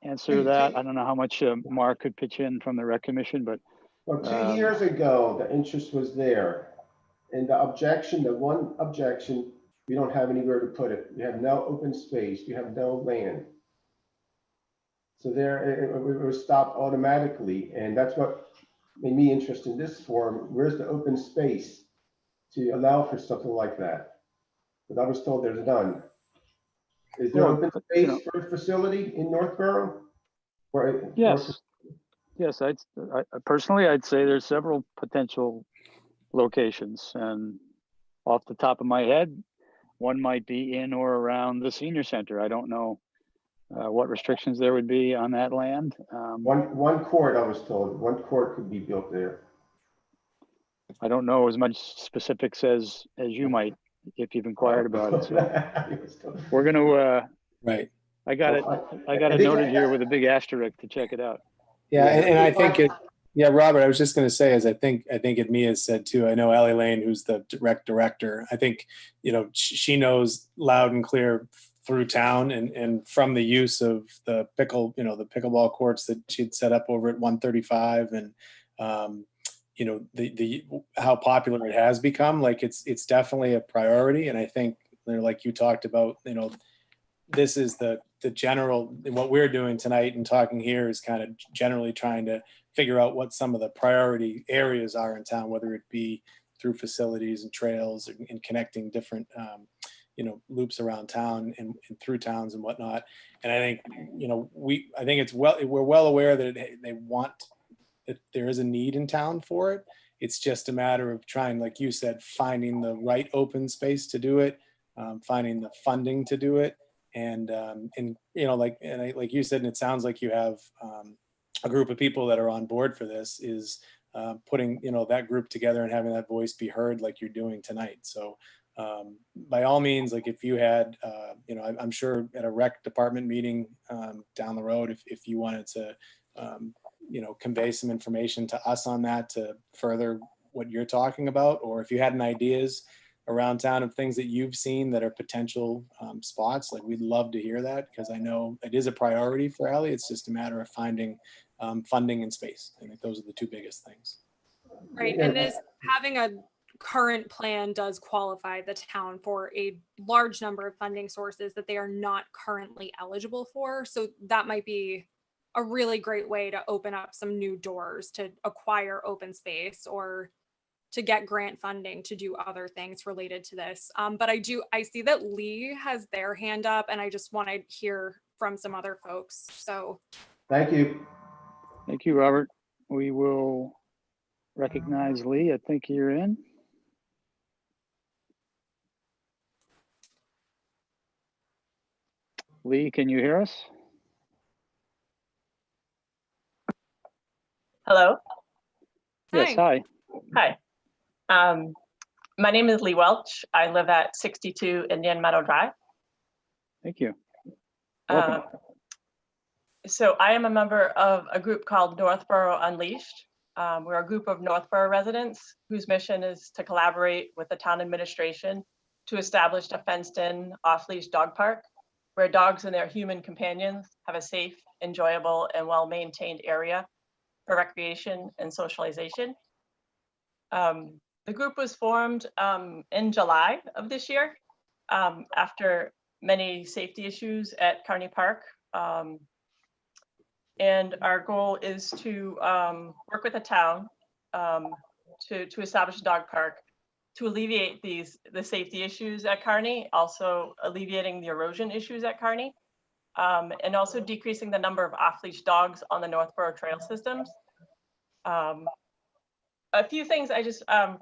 answer that. I don't know how much Mark could pitch in from the Rec Commission, but Well, 2 years ago, the interest was there. And the one objection, we don't have anywhere to put it. We have no open space. We have no land. So it was stopped automatically. And that's what made me interested in this forum. Where's the open space to allow for something like that? But I was told there's none. Is there open space for a facility in Northborough? yes. Yes, I personally, I'd say there's several potential locations, and off the top of my head, one might be in or around the senior center. I don't know what restrictions there would be on that land. One court, I was told, one court could be built there. I don't know as much specifics as you might, if you've inquired about it. So we're gonna. Right. I got it noted here with a big asterisk to check it out. Yeah, and I think yeah, Robert, I was just going to say, as I think Mia said too, I know Allie Lane, who's the director, I think, she knows loud and clear through town and from the use of the pickleball courts that she'd set up over at 135 and, the how popular it has become. Like it's definitely a priority. And I think, like you talked about, this is the general, what we're doing tonight and talking here is kind of generally trying to figure out what some of the priority areas are in town, whether it be through facilities and trails and connecting different, loops around town and through towns and whatnot. And I think, I think we're well aware that that there is a need in town for it. It's just a matter of trying, like you said, finding the right open space to do it, finding the funding to do it. And like you said, and it sounds like you have a group of people that are on board for this, is putting that group together and having that voice be heard like you're doing tonight. So by all means, like if you had I'm sure at a rec department meeting down the road, if you wanted to convey some information to us on that to further what you're talking about, or if you had any ideas around town of things that you've seen that are potential spots, like we'd love to hear that, because I know it is a priority for Allie. It's just a matter of finding funding and space. I think those are the two biggest things. Right, and having a current plan does qualify the town for a large number of funding sources that they are not currently eligible for. So that might be a really great way to open up some new doors to acquire open space or to get grant funding to do other things related to this. But I see that Lee has their hand up, and I just want to hear from some other folks. So Thank you. Thank you, Robert. We will recognize Lee. I think you're in. Lee, can you hear us? Hello. Yes, hi. Hi. My name is Lee Welch. I live at 62 Indian Meadow Drive. Thank you. Welcome. So I am a member of a group called Northborough Unleashed. We're a group of Northborough residents whose mission is to collaborate with the town administration to establish a fenced-in off-leash dog park where dogs and their human companions have a safe, enjoyable, and well-maintained area for recreation and socialization. The group was formed in July of this year after many safety issues at Kearney Park. And our goal is to work with the town to establish a dog park to alleviate the safety issues at Kearney, also alleviating the erosion issues at Kearney, and also decreasing the number of off-leash dogs on the Northborough trail systems. A few things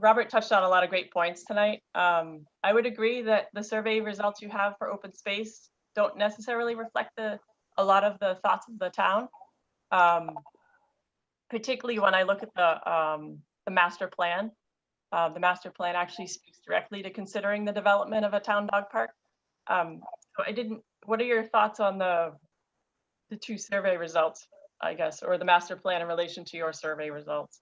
Robert touched on a lot of great points tonight. I would agree that the survey results you have for open space don't necessarily reflect a lot of the thoughts of the town. Particularly when I look at the master plan. The master plan actually speaks directly to considering the development of a town dog park. What are your thoughts on the two survey results, I guess, or the master plan in relation to your survey results?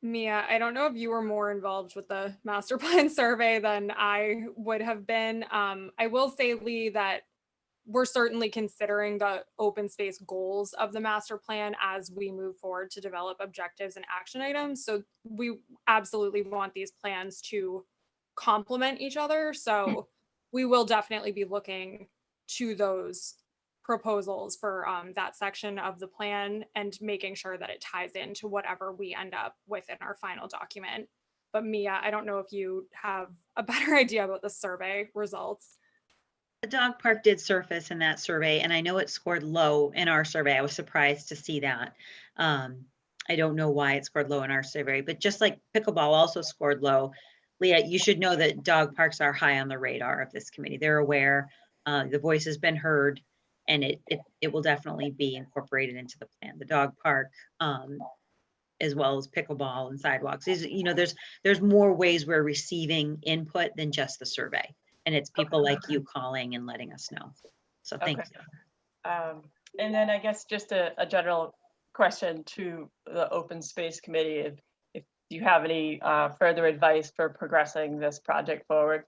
Mia, I don't know if you were more involved with the master plan survey than I would have been. I will say, Lee, that we're certainly considering the open space goals of the master plan as we move forward to develop objectives and action items. So we absolutely want these plans to complement each other. So we will definitely be looking to those proposals for that section of the plan and making sure that it ties into whatever we end up with in our final document. But Mia, I don't know if you have a better idea about the survey results. The dog park did surface in that survey, and I know it scored low in our survey. I was surprised to see that. I don't know why it scored low in our survey, but just like pickleball also scored low, Leah, you should know that dog parks are high on the radar of this committee. They're aware, the voice has been heard, and it will definitely be incorporated into the plan. The dog park, as well as pickleball and sidewalks. There's more ways we're receiving input than just the survey. And it's people like you calling and letting us know. So thank you. And then I guess just a general question to the Open Space Committee, if you have any further advice for progressing this project forward.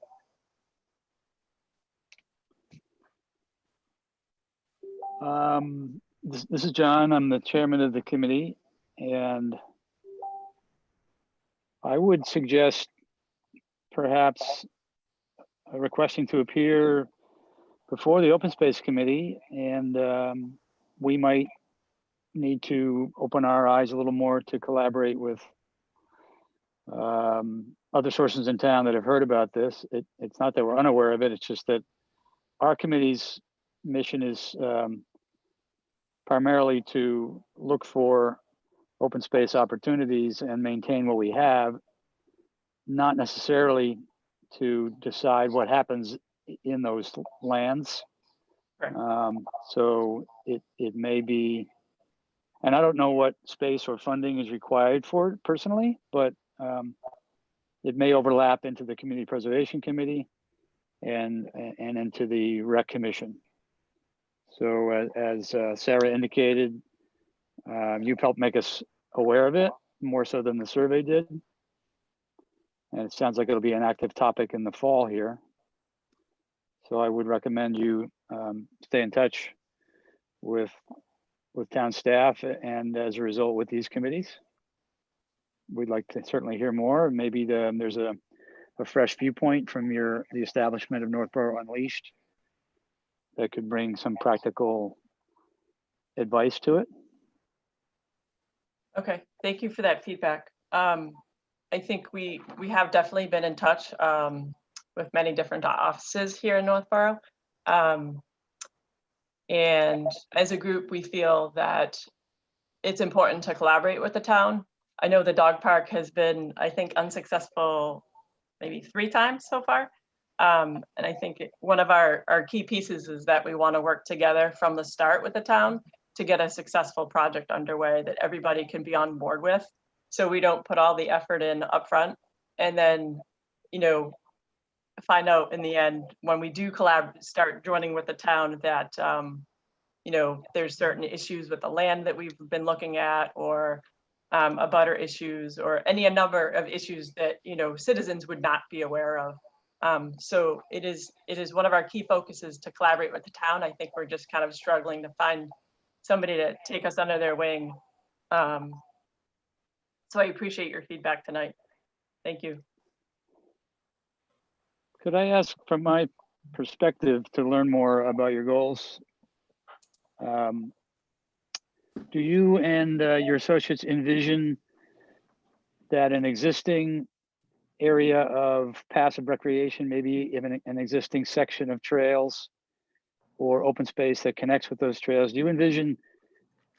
This is John. I'm the chairman of the committee, and I would suggest perhaps requesting to appear before the Open Space Committee, and we might need to open our eyes a little more to collaborate with other sources in town that have heard about this. It's not that we're unaware of it, it's just that our committee's mission is primarily to look for open space opportunities and maintain what we have, not necessarily to decide what happens in those lands. Right. So it may be, and I don't know what space or funding is required for it personally, but it may overlap into the Community Preservation Committee and into the Rec Commission. So as Sarah indicated, you've helped make us aware of it more so than the survey did. And it sounds like it'll be an active topic in the fall here. So I would recommend you stay in touch with town staff and as a result with these committees. We'd like to certainly hear more. Maybe there's a fresh viewpoint from the establishment of Northborough Unleashed that could bring some practical advice to it. Okay, thank you for that feedback. I think we have definitely been in touch with many different offices here in Northborough. And as a group, we feel that it's important to collaborate with the town. I know the dog park has been, I think, unsuccessful maybe 3 times so far. And I think one of our key pieces is that we want to work together from the start with the town to get a successful project underway that everybody can be on board with. So we don't put all the effort in upfront and then, find out in the end when we do start joining with the town that, there's certain issues with the land that we've been looking at, or abutter issues, or any number of issues that, citizens would not be aware of. So it is one of our key focuses to collaborate with the town. I think we're just kind of struggling to find somebody to take us under their wing. So I appreciate your feedback tonight. Thank you. Could I ask, from my perspective, to learn more about your goals? Do you and your associates envision that an existing area of passive recreation, maybe even an existing section of trails or open space that connects with those trails, do you envision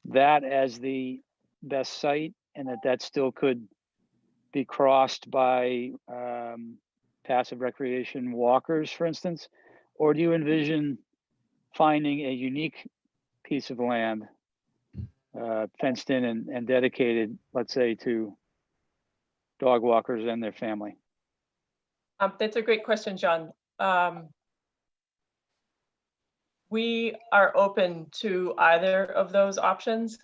that as the best site, and that still could be crossed by passive recreation walkers, for instance? Or do you envision finding a unique piece of land fenced in and dedicated, let's say, to dog walkers and their family? That's a great question, John. We are open to either of those options.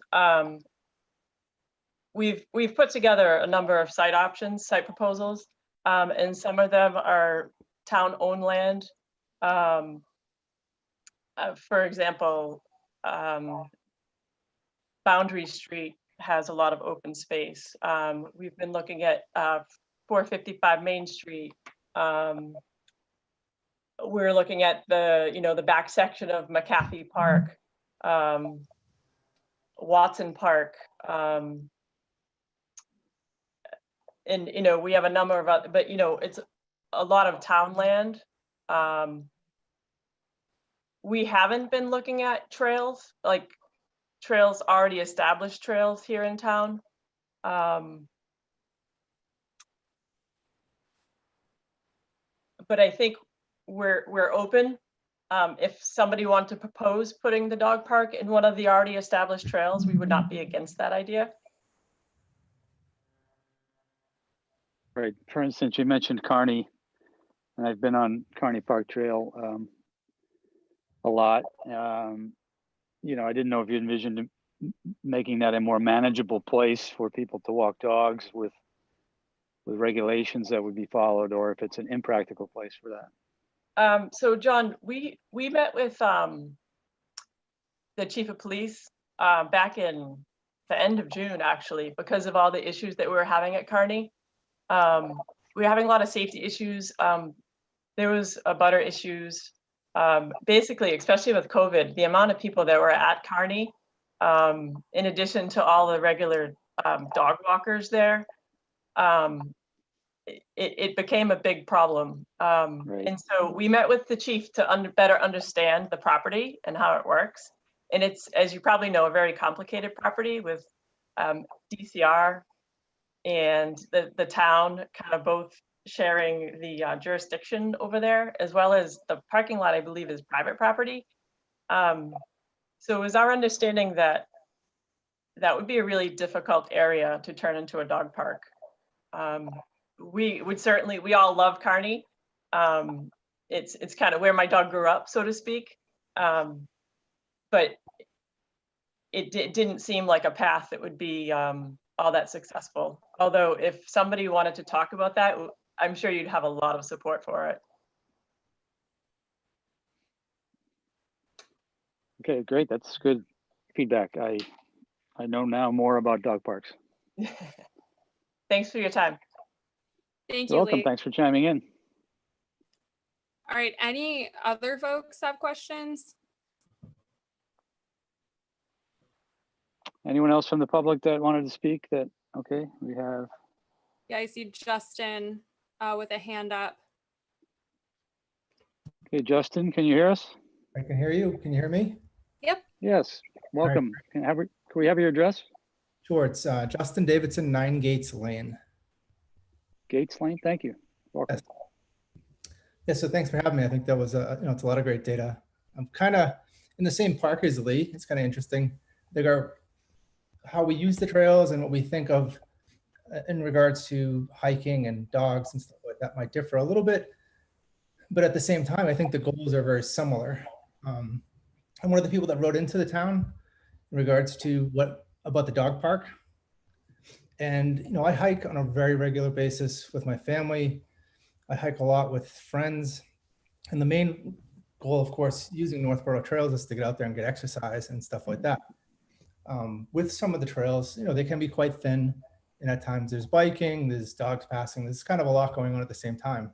We've put together a number of site proposals, and some of them are town-owned land. For example, Boundary Street has a lot of open space. We've been looking at 455 Main Street. We're looking at the back section of McCaffey Park, Watson Park, and we have a number of other, but it's a lot of town land. We haven't been looking at trails, like already established trails here in town. But I think we're open. If somebody wanted to propose putting the dog park in one of the already established trails, we would not be against that idea. Right. For instance, you mentioned Kearney, and I've been on Kearney Park Trail a lot. I didn't know if you envisioned making that a more manageable place for people to walk dogs with regulations that would be followed, or if it's an impractical place for that. So John, we met with the chief of police back in the end of June, actually, because of all the issues that we were having at Kearney. We were having a lot of safety issues. There was abutter issues. Basically, especially with COVID, the amount of people that were at Kearney, in addition to all the regular dog walkers there, it became a big problem. Right. And so we met with the chief to better understand the property and how it works. And it's, as you probably know, a very complicated property with DCR and the town kind of both sharing the jurisdiction over there, as well as the parking lot, I believe, is private property. So it was our understanding that that would be a really difficult area to turn into a dog park. We all love Kearney. It's kind of where my dog grew up, so to speak. But it didn't seem like a path that would be all that successful. Although if somebody wanted to talk about that, I'm sure you'd have a lot of support for it. Okay, great. That's good feedback. I know now more about dog parks. Thanks for your time. Thank You're you, welcome. Lee. Thanks for chiming in. All right, any other folks have questions? Anyone else from the public that wanted to speak? Okay, we have, Yeah, I see Justin with a hand up. okay, Justin, can you hear us? I can hear you. Can you hear me? Yes, welcome. Can we have your address? Sure. It's Justin Davidson, 9 Gates Lane. Gates Lane, thank you. Welcome. Yes. Yeah, so thanks for having me. I think that was, it's a lot of great data. I'm kind of in the same park as Lee. It's kind of interesting. How we use the trails and what we think of in regards to hiking and dogs and stuff like that might differ a little bit. But at the same time, I think the goals are very similar. I'm one of the people that wrote into the town in regards to about the dog park. And, I hike on a very regular basis with my family. I hike a lot with friends. And the main goal, of course, using Northborough trails is to get out there and get exercise and stuff like that. With some of the trails, they can be quite thin. And at times there's biking, there's dogs passing, there's kind of a lot going on at the same time.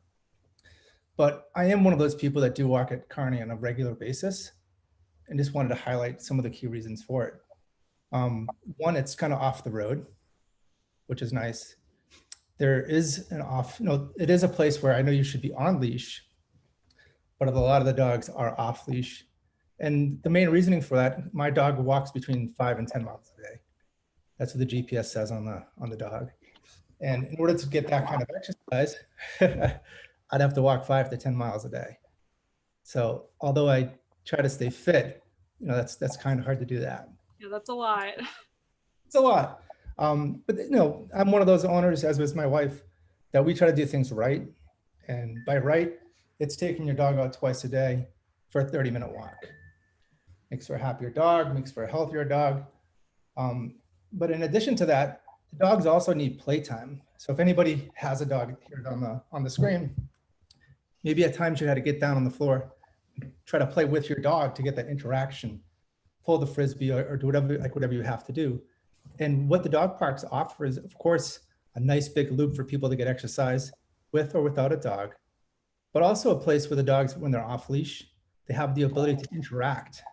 But I am one of those people that do walk at Kearney on a regular basis, and just wanted to highlight some of the key reasons for it. One, it's kind of off the road, which is nice. There is it is a place where I know you should be on leash, but a lot of the dogs are off leash. And the main reasoning for that, my dog walks between 5 and 10 miles a day. That's what the GPS says on the dog. And in order to get that kind of exercise, I'd have to walk 5 to 10 miles a day. So although I try to stay fit, that's kind of hard to do that. Yeah, that's a lot. It's a lot. But I'm one of those owners, as was my wife, that we try to do things right. And by right, it's taking your dog out twice a day for a 30-minute walk. Makes for a happier dog, makes for a healthier dog. But in addition to that, the dogs also need playtime. So if anybody has a dog here on the screen, maybe at times you had to get down on the floor, try to play with your dog to get that interaction, pull the Frisbee or do whatever you have to do. And what the dog parks offer is, of course, a nice big loop for people to get exercise with or without a dog, but also a place where the dogs, when they're off leash, they have the ability to interact,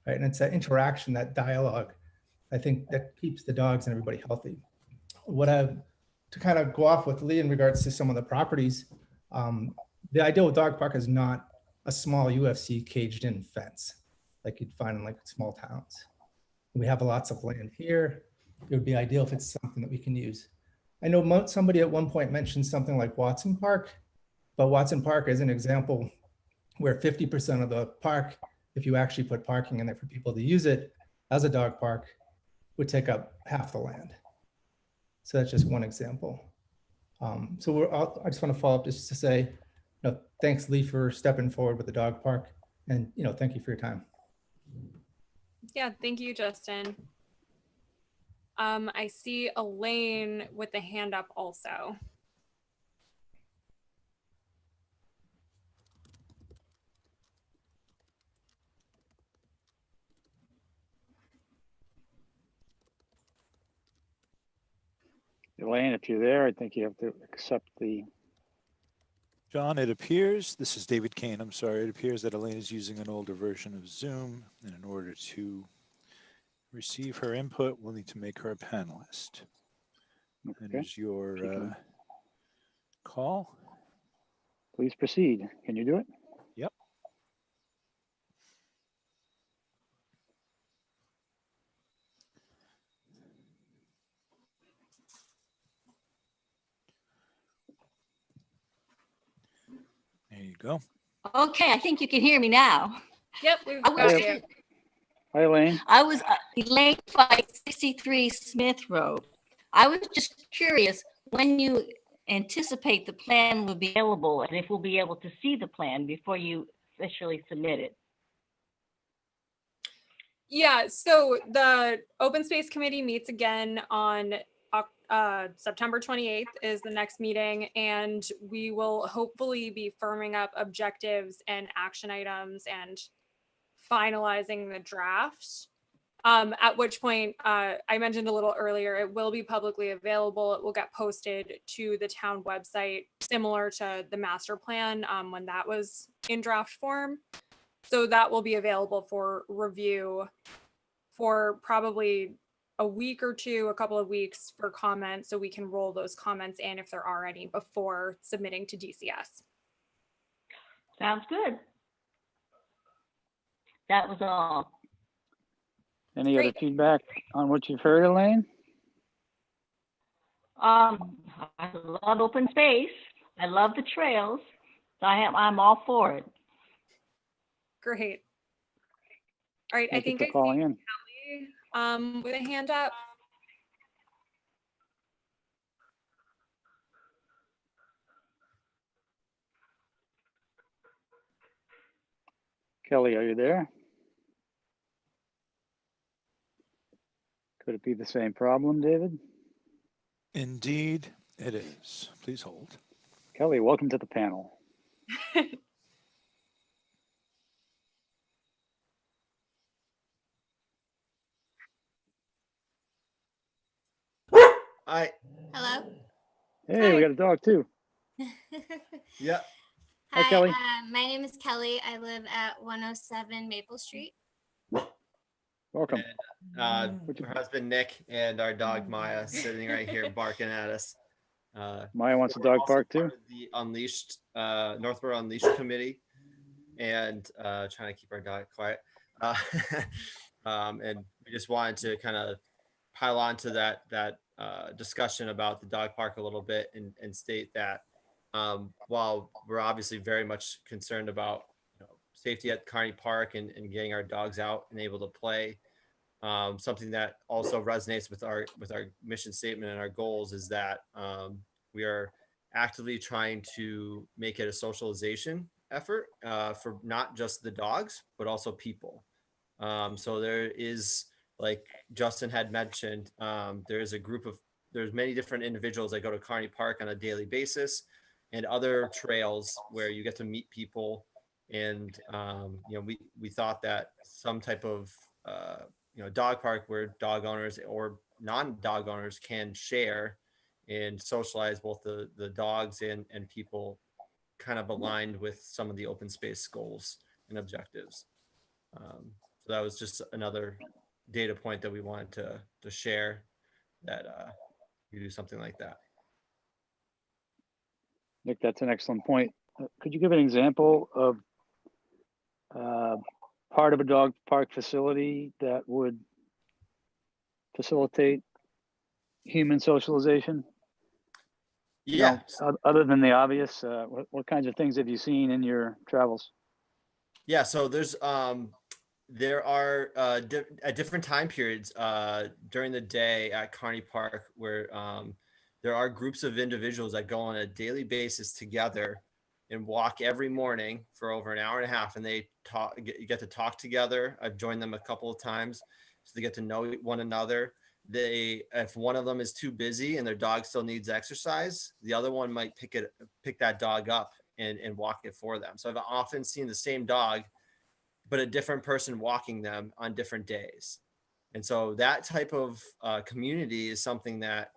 right? And it's that interaction, that dialogue, I think that keeps the dogs and everybody healthy. To kind of go off with Lee in regards to some of the properties, the ideal dog park is not a small UFC caged in fence like you'd find in small towns. We have lots of land here. It would be ideal if it's something that we can use. I know somebody at one point mentioned something like Watson Park, but Watson Park is an example where 50% of the park, if you actually put parking in there for people to use it as a dog park, would take up half the land. So that's just one example. I just want to follow up just to say, thanks Lee for stepping forward with the dog park, and thank you for your time. Yeah, thank you, Justin. I see Elaine with the hand up also. Elaine, if you're there, I think you have to accept the. John, it appears, this is David Kane, I'm sorry, it appears that Elaine is using an older version of Zoom, and in order to receive her input, we'll need to make her a panelist. Okay. That is your call. Please proceed. Can you do it? Yep. There you go. Okay, I think you can hear me now. Yep, we've I got was, you. Hi, Elaine. I was Elaine 563 Smith Road. I was just curious when you anticipate the plan will be available and if we'll be able to see the plan before you officially submit it. Yeah, so the Open Space Committee meets again on September 28th is the next meeting, and we will hopefully be firming up objectives and action items and finalizing the draft. At which point, I mentioned a little earlier, it will be publicly available. It will get posted to the town website, similar to the master plan when that was in draft form. So that will be available for review for probably a week or two, a couple of weeks for comments so we can roll those comments in if there are any before submitting to DCS. Sounds good. That was all. Any other Great. feedback on what you've heard, Elaine? I love open space. I love the trails. I'm all for it. Great. All right, Thank I think you I for calling in. see Kelly with a hand up. Kelly, are you there? Could it be the same problem, David? Indeed, it is. Please hold. Kelly, welcome to the panel. Hi. Hello. Hey, we got a dog too. Yeah. Hi, Hi, Kelly. my name is Kelly. I live at 107 Maple Street. Welcome. Her husband Nick and our dog Maya sitting right here barking at us. Maya wants a we're dog also park part too. of the Unleashed, Northborough Unleashed committee, and trying to keep our dog quiet. And we just wanted to kind of pile on to that discussion about the dog park a little bit and state that while we're obviously very much concerned about safety at Kearney Park and getting our dogs out and able to play, something that also resonates with our mission statement and our goals is that we are actively trying to make it a socialization effort for not just the dogs but also people. So there is, like Justin had mentioned, there's many different individuals that go to Kearney Park on a daily basis and other trails where you get to meet people. And, we thought that some type of, dog park where dog owners or non-dog owners can share and socialize both the dogs and people kind of aligned with some of the open space goals and objectives. So that was just another data point that we wanted to share that you do something like that. Nick, that's an excellent point. Could you give an example of part of a dog park facility that would facilitate human socialization? Yeah. Other than the obvious, what kinds of things have you seen in your travels? Yeah. So there are at different time periods during the day at Kearney Park where there are groups of individuals that go on a daily basis together and walk every morning for over an hour and a half, and they get to talk together. I've joined them a couple of times, so they get to know one another. If one of them is too busy and their dog still needs exercise, the other one might pick that dog up and walk it for them. So I've often seen the same dog, but a different person walking them on different days. And so that type of community is something that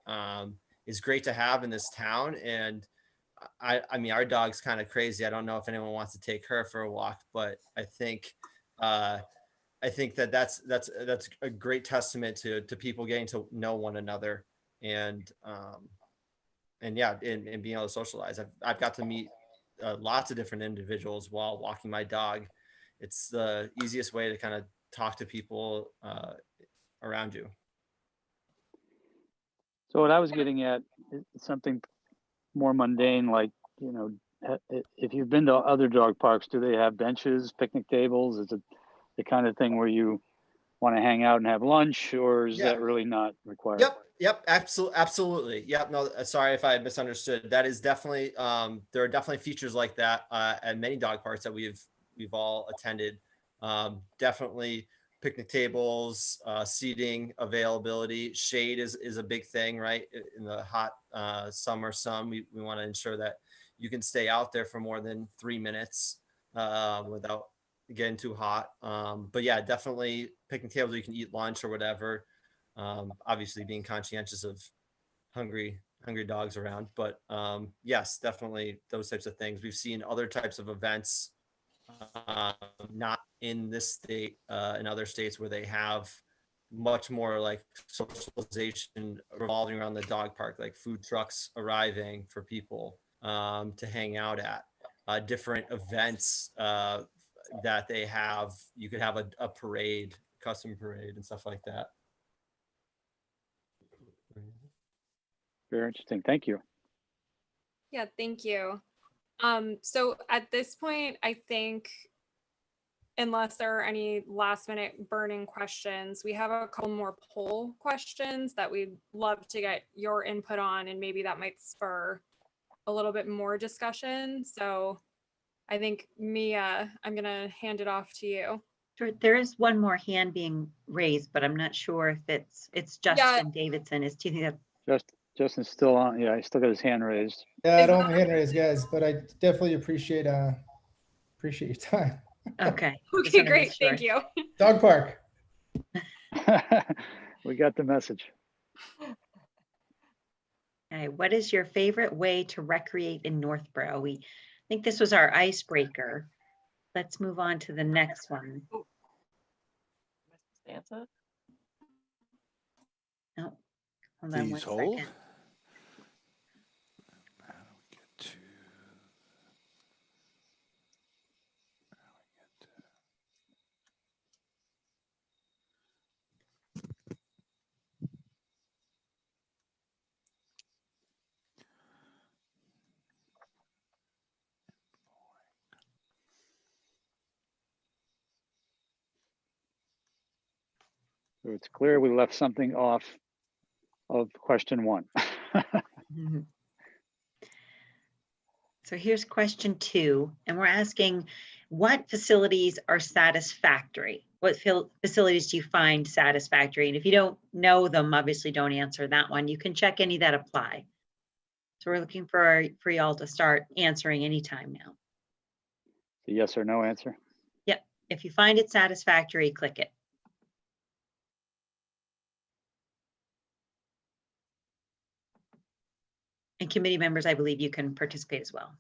is great to have in this town. And I mean, our dog's kind of crazy. I don't know if anyone wants to take her for a walk, but I think that's a great testament to people getting to know one another and being able to socialize. I've got to meet lots of different individuals while walking my dog. It's the easiest way to kind of talk to people around you. So what I was getting at is something more mundane, like, if you've been to other dog parks, do they have benches, picnic tables? Is it the kind of thing where you want to hang out and have lunch, or is that really not required? Yep. Absolutely. Yep. No, sorry if I had misunderstood. That is definitely, there are definitely features like that at many dog parks that we've all attended. Definitely picnic tables, seating availability, shade is a big thing, right? In the hot summer sun, we want to ensure that you can stay out there for more than 3 minutes without getting too hot. But yeah, definitely picnic tables where you can eat lunch or whatever. Obviously being conscientious of hungry dogs around, but yes, definitely those types of things. We've seen other types of events, not in this state, in other states where they have much more like socialization revolving around the dog park, like food trucks arriving for people to hang out at, different events that they have. You could have a parade, custom parade and stuff like that. Very interesting. Thank you. Yeah, thank you. So at this point, I think unless there are any last minute burning questions, we have a couple more poll questions that we'd love to get your input on, and maybe that might spur a little bit more discussion. So I think Mia, I'm gonna hand it off to you. Sure, there is one more hand being raised, but I'm not sure if it's Justin Davidson. Do you think that? Justin's still on. Yeah, he's still got his hand raised. Yeah, I don't have my hand raised, guys, but I definitely appreciate your time. Okay. Okay, great. Thank you. Dog park. We got the message. Okay, what is your favorite way to recreate in Northborough? I think this was our icebreaker. Let's move on to the next one. Stanza? No, hold on Please 1 hold. second. How do we get to? So it's clear we left something off of question 1. Mhm. So here's question 2, and we're asking, what facilities are satisfactory? What facilities do you find satisfactory? And if you don't know them, obviously don't answer that one. You can check any that apply. So we're looking for y'all to start answering anytime now. The yes or no answer. Yep, if you find it satisfactory, click it. And committee members, I believe you can participate as well.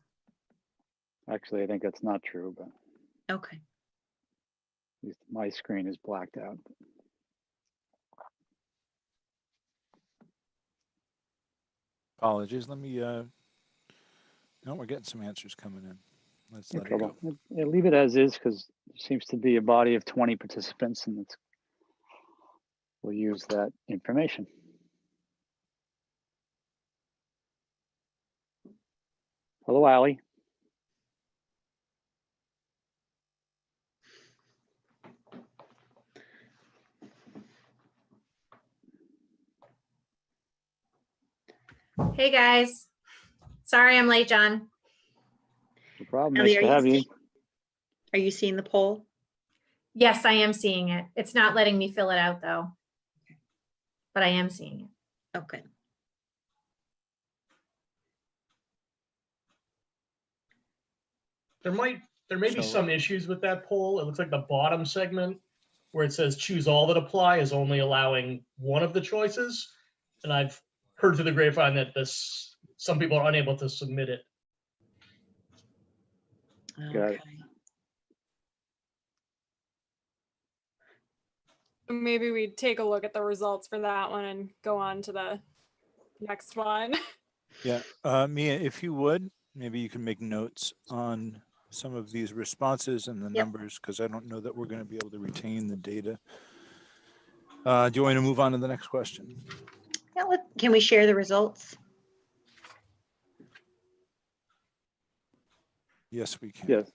Actually, I think that's not true, but Okay. at least my screen is blacked out. Apologies. Let me, no, we're getting some answers coming in. Let's No let it go. trouble. Yeah, leave it as is because there seems to be a body of 20 participants, and we'll use that information. Hello, Allie. Hey guys, sorry I'm late, John. No problem. Ellie, Nice to have you. Are you seeing the poll? Yes, I am seeing it. It's not letting me fill it out though, but I am seeing it. Okay. There may be So- some issues with that poll. It looks like the bottom segment where it says choose all that apply is only allowing one of the choices. And I've heard through the grapevine that some people are unable to submit it. Got it. Okay. Maybe we take a look at the results for that one and go on to the next one. Yeah, Mia, if you would, maybe you can make notes on some of these responses and the numbers, because I don't know that we're going to be able to retain the data. Do you want to move on to the next question? Yeah, can we share the results? Yes, we can. Yes.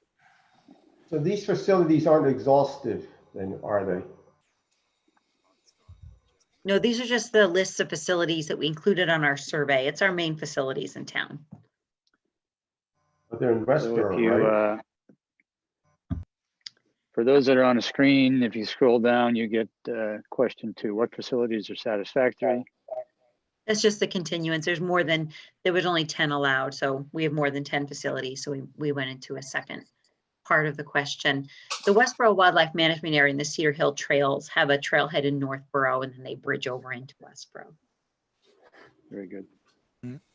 So these facilities aren't exhaustive, then, are they? No, these are just the lists of facilities that we included on our survey. It's our main facilities in town. But they're in So if Westboro, you, right? for those that are on the screen, if you scroll down, you get question 2. What facilities are satisfactory? That's just the continuance. There was only 10 allowed, so we have more than 10 facilities. So we went into a second part of the question. The Westboro Wildlife Management Area and the Cedar Hill Trails have a trailhead in Northborough, and then they bridge over into Westboro. Very good.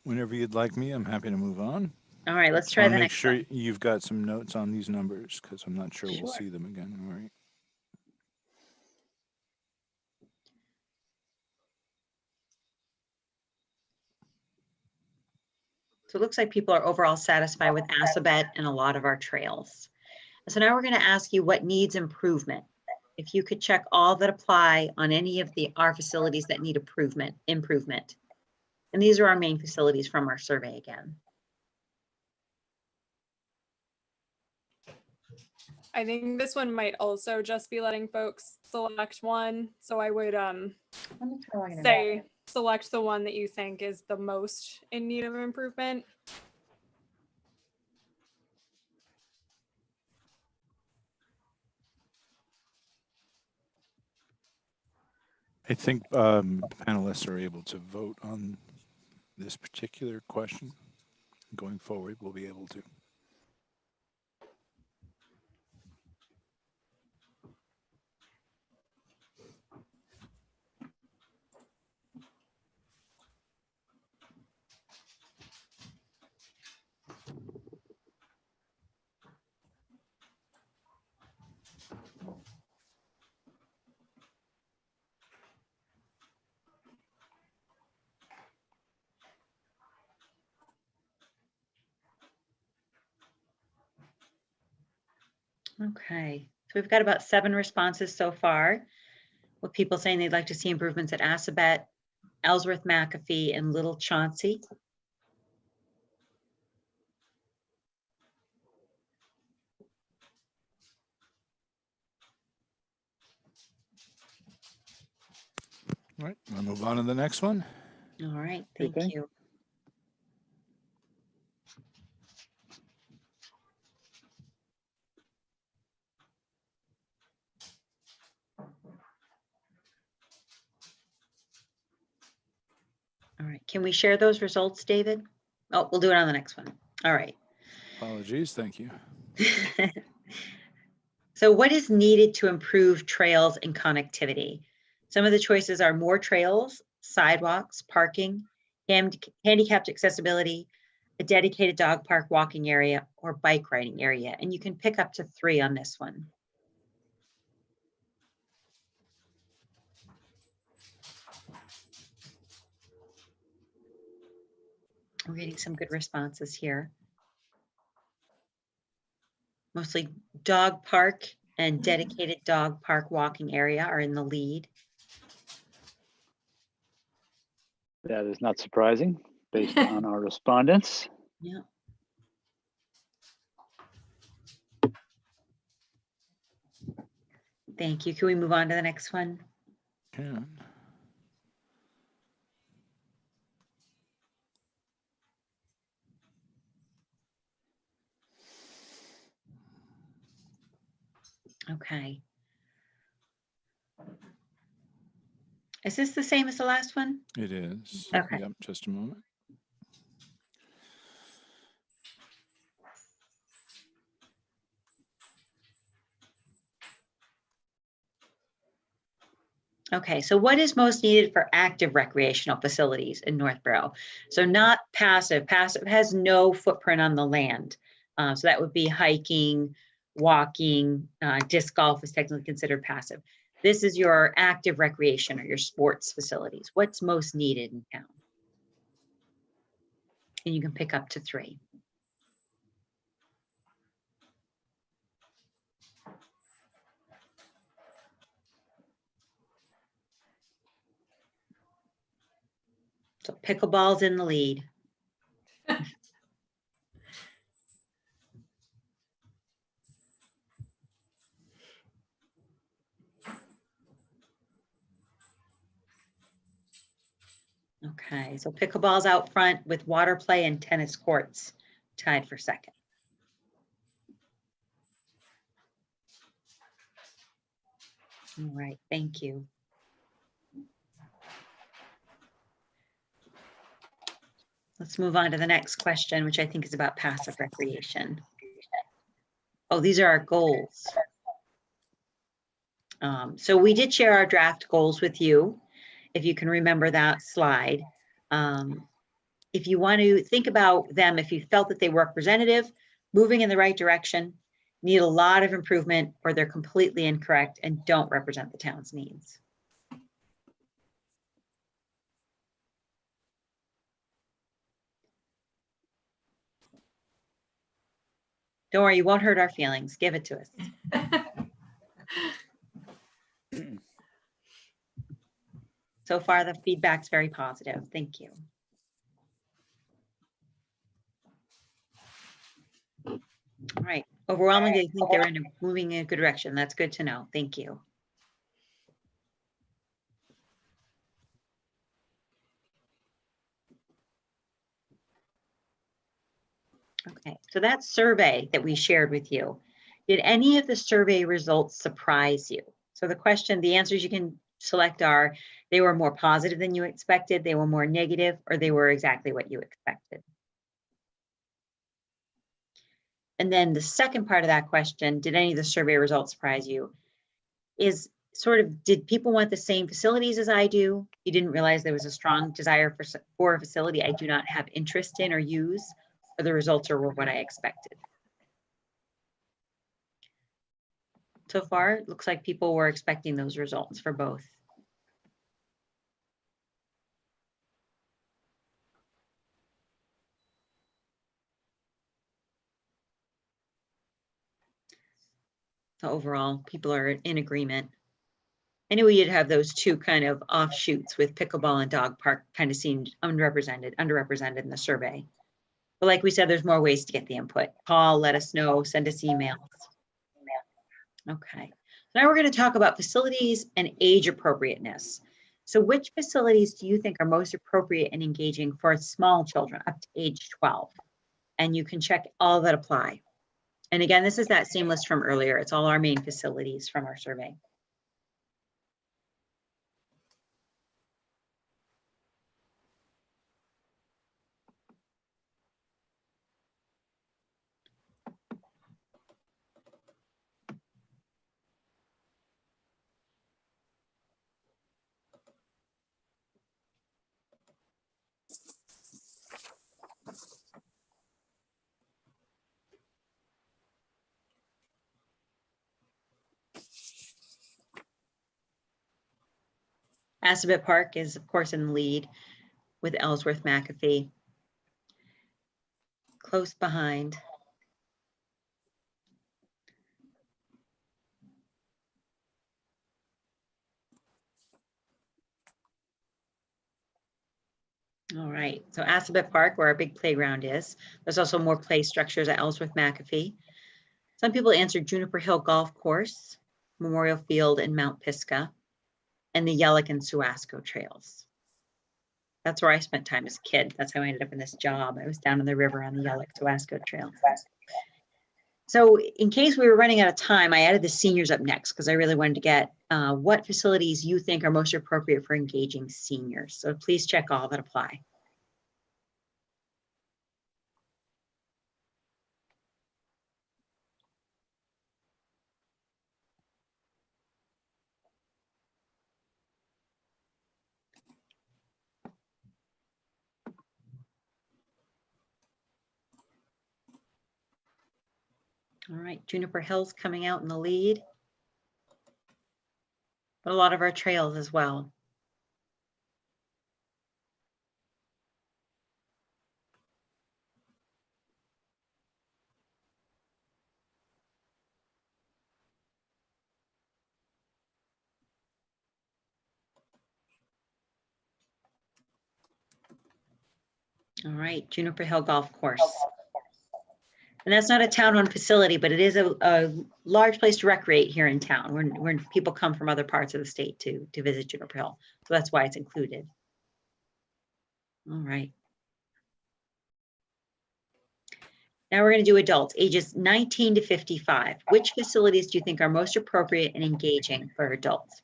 Whenever you'd like me, I'm happy to move on. All right, let's Just try wanna the make next sure one. you've got some notes on these numbers, because I'm not sure we'll Sure. see them again. All right. So it looks like people are overall satisfied with Assabet and a lot of our trails. So now we're going to ask you what needs improvement. If you could check all that apply on any of our facilities that need improvement. And these are our main facilities from our survey again. I think this one might also just be letting folks select one. So I would say select the one that you think is the most in need of improvement. I think panelists are able to vote on this particular question. Going forward, we'll be able to. Okay, so we've got about 7 responses so far, with people saying they'd like to see improvements at Assabet, Ellsworth McAfee, and Little Chauncey. All right, we'll move on to the next one. All right, thank you. All right, can we share those results, David? Oh, we'll do it on the next one. All right. Apologies, thank you. So what is needed to improve trails and connectivity? Some of the choices are more trails, sidewalks, parking, handicapped accessibility, a dedicated dog park walking area, or bike riding area. And you can pick up to 3 on this one. We're getting some good responses here. Mostly dog park and dedicated dog park walking area are in the lead. That is not surprising based on our respondents. Yeah. Thank you. Can we move on to the next one? Can. Okay. Is this the same as the last one? It is. Okay. Yep, just a moment. Okay, so what is most needed for active recreational facilities in Northborough? So not passive. Passive has no footprint on the land. So that would be hiking, walking, disc golf is technically considered passive. This is your active recreation or your sports facilities. What's most needed in town? And you can pick up to 3. So pickleball's in the lead. Okay, so pickleball's out front with water play and tennis courts tied for second. All right, thank you. Let's move on to the next question, which I think is about passive recreation. Oh, these are our goals. So we did share our draft goals with you, if you can remember that slide. If you want to think about them, if you felt that they were representative, moving in the right direction, need a lot of improvement, or they're completely incorrect and don't represent the town's needs. Don't worry, you won't hurt our feelings. Give it to us. So far, the feedback's very positive. Thank you. All right. Overwhelmingly, I think they're moving in a good direction. That's good to know. Thank you. Okay, so that survey that we shared with you, did any of the survey results surprise you? So the answers you can select are, they were more positive than you expected, they were more negative, or they were exactly what you expected. And then the second part of that question, did any of the survey results surprise you? Is sort of, did people want the same facilities as I do? You didn't realize there was a strong desire for a facility I do not have interest in or use, or the results were what I expected? So far, it looks like people were expecting those results for both. So overall, people are in agreement. I knew you'd have those two kind of offshoots with pickleball and dog park kind of seemed underrepresented in the survey. But like we said, there's more ways to get the input. Call, let us know, send us emails. Okay, so now we're going to talk about facilities and age appropriateness. So which facilities do you think are most appropriate and engaging for small children up to age 12? And you can check all that apply. And again, this is that same list from earlier. It's all our main facilities from our survey. Assabet Park is, of course, in the lead with Ellsworth McAfee. Close behind. All right, so Assabet Park, where our big playground is. There's also more play structures at Ellsworth McAfee. Some people answered Juniper Hill Golf Course, Memorial Field, and Mount Pisgah, and the Yellock and Suasco trails. That's where I spent time as a kid. That's how I ended up in this job. I was down in the river on the Yellock Suasco trail. So in case we were running out of time, I added the seniors up next because I really wanted to get what facilities you think are most appropriate for engaging seniors. So please check all that apply. All right, Juniper Hills coming out in the lead, but a lot of our trails as well. All right, Juniper Hill Golf Course. And that's not a town-owned facility, but it is a large place to recreate here in town when people come from other parts of the state to visit Juniper Hill. So that's why it's included. All right. Now we're going to do adults, ages 19 to 55. Which facilities do you think are most appropriate and engaging for adults?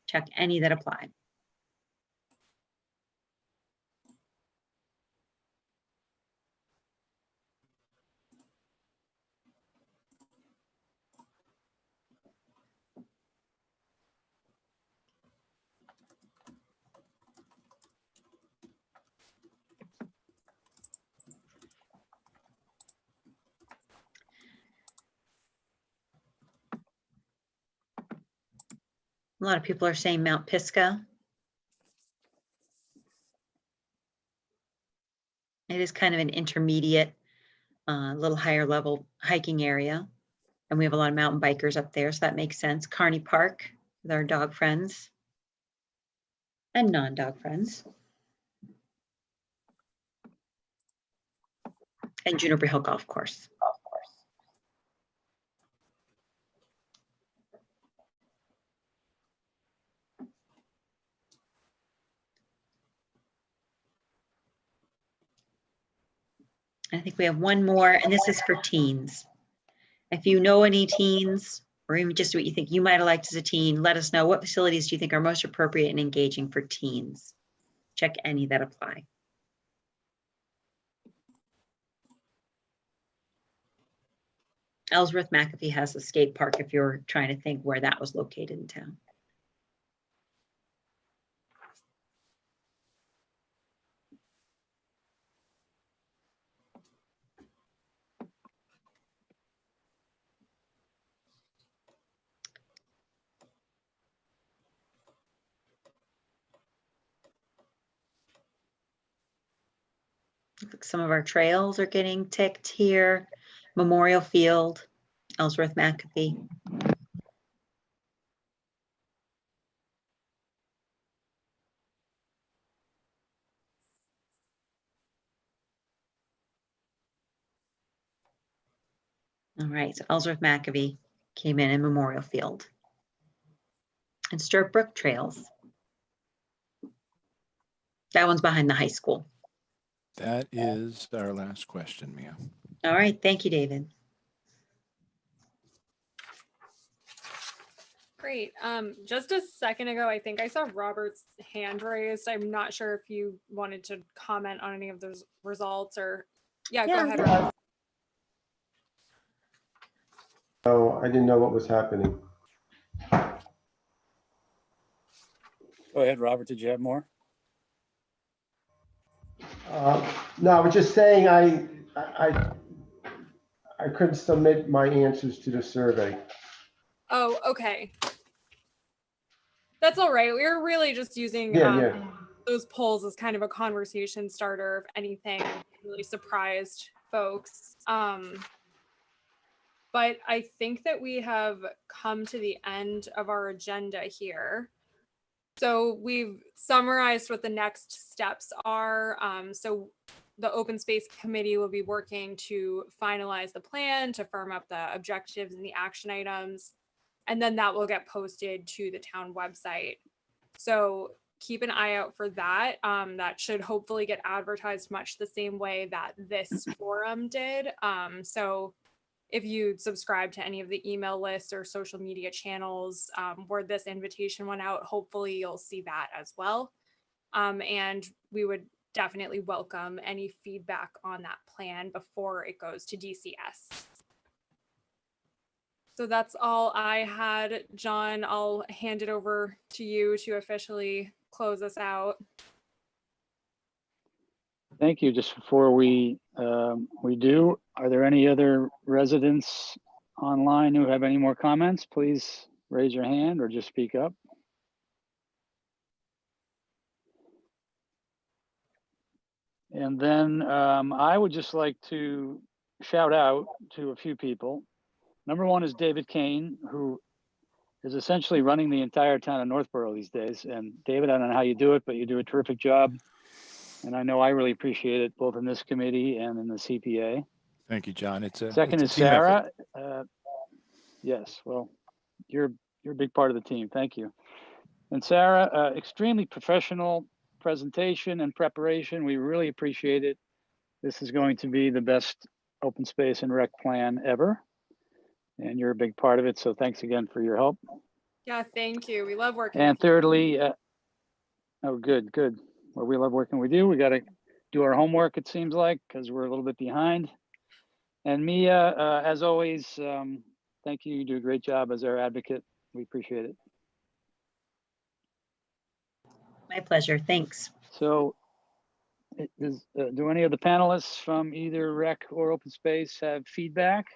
Check any that apply. A lot of people are saying Mount Pisgah. It is kind of an intermediate a little higher level hiking area. And we have a lot of mountain bikers up there, so that makes sense. Kearney Park with our dog friends and non-dog friends. And Juniper Hill Golf Course. I think we have one more, and this is for teens. If you know any teens, or even just what you think you might have liked as a teen, let us know. What facilities do you think are most appropriate and engaging for teens? Check any that apply. Ellsworth McAfee has a skate park if you're trying to think where that was located in town. Some of our trails are getting ticked here. Memorial Field, Ellsworth McAfee. All right, so Ellsworth McAfee came in Memorial Field. And Stirrup Brook Trails. That one's behind the high school. That is our last question, Mia. All right, thank you, David. Great. Just a second ago, I think I saw Robert's hand raised. I'm not sure if you wanted to comment on any of those results or, yeah, go ahead, Robert. So I didn't know what was happening. Go ahead, Robert. Did you have more? No, I was just saying I couldn't submit my answers to the survey. Oh, okay. That's all right. We were really just using those polls as kind of a conversation starter, if anything, really surprised folks. But I think that we have come to the end of our agenda here. So we've summarized what the next steps are. So the Open Space Committee will be working to finalize the plan, to firm up the objectives and the action items, and then that will get posted to the town website. So keep an eye out for that. That should hopefully get advertised much the same way that this forum did. So if you subscribe to any of the email lists or social media channels where this invitation went out, hopefully you'll see that as well. And we would definitely welcome any feedback on that plan before it goes to DCS. So that's all I had. John, I'll hand it over to you to officially close us out. Thank you. Just before we do, are there any other residents online who have any more comments? Please raise your hand or just speak up. And then I would just like to shout out to a few people. Number one is David Kane, who is essentially running the entire town of Northborough these days. And David, I don't know how you do it, but you do a terrific job. And I know I really appreciate it, both in this committee and in the CPA. Thank you, John. Second is Sarah. Yes, well, you're a big part of the team. Thank you. And Sarah, extremely professional presentation and preparation. We really appreciate it. This is going to be the best open space and rec plan ever. And you're a big part of it. So thanks again for your help. Yeah, thank you. We love working. And thirdly, oh, good. Well, we love working with you. We got to do our homework, it seems like, because we're a little bit behind. And Mia, as always, thank you. You do a great job as our advocate. We appreciate it. My pleasure. Thanks. So do any of the panelists from either rec or open space have feedback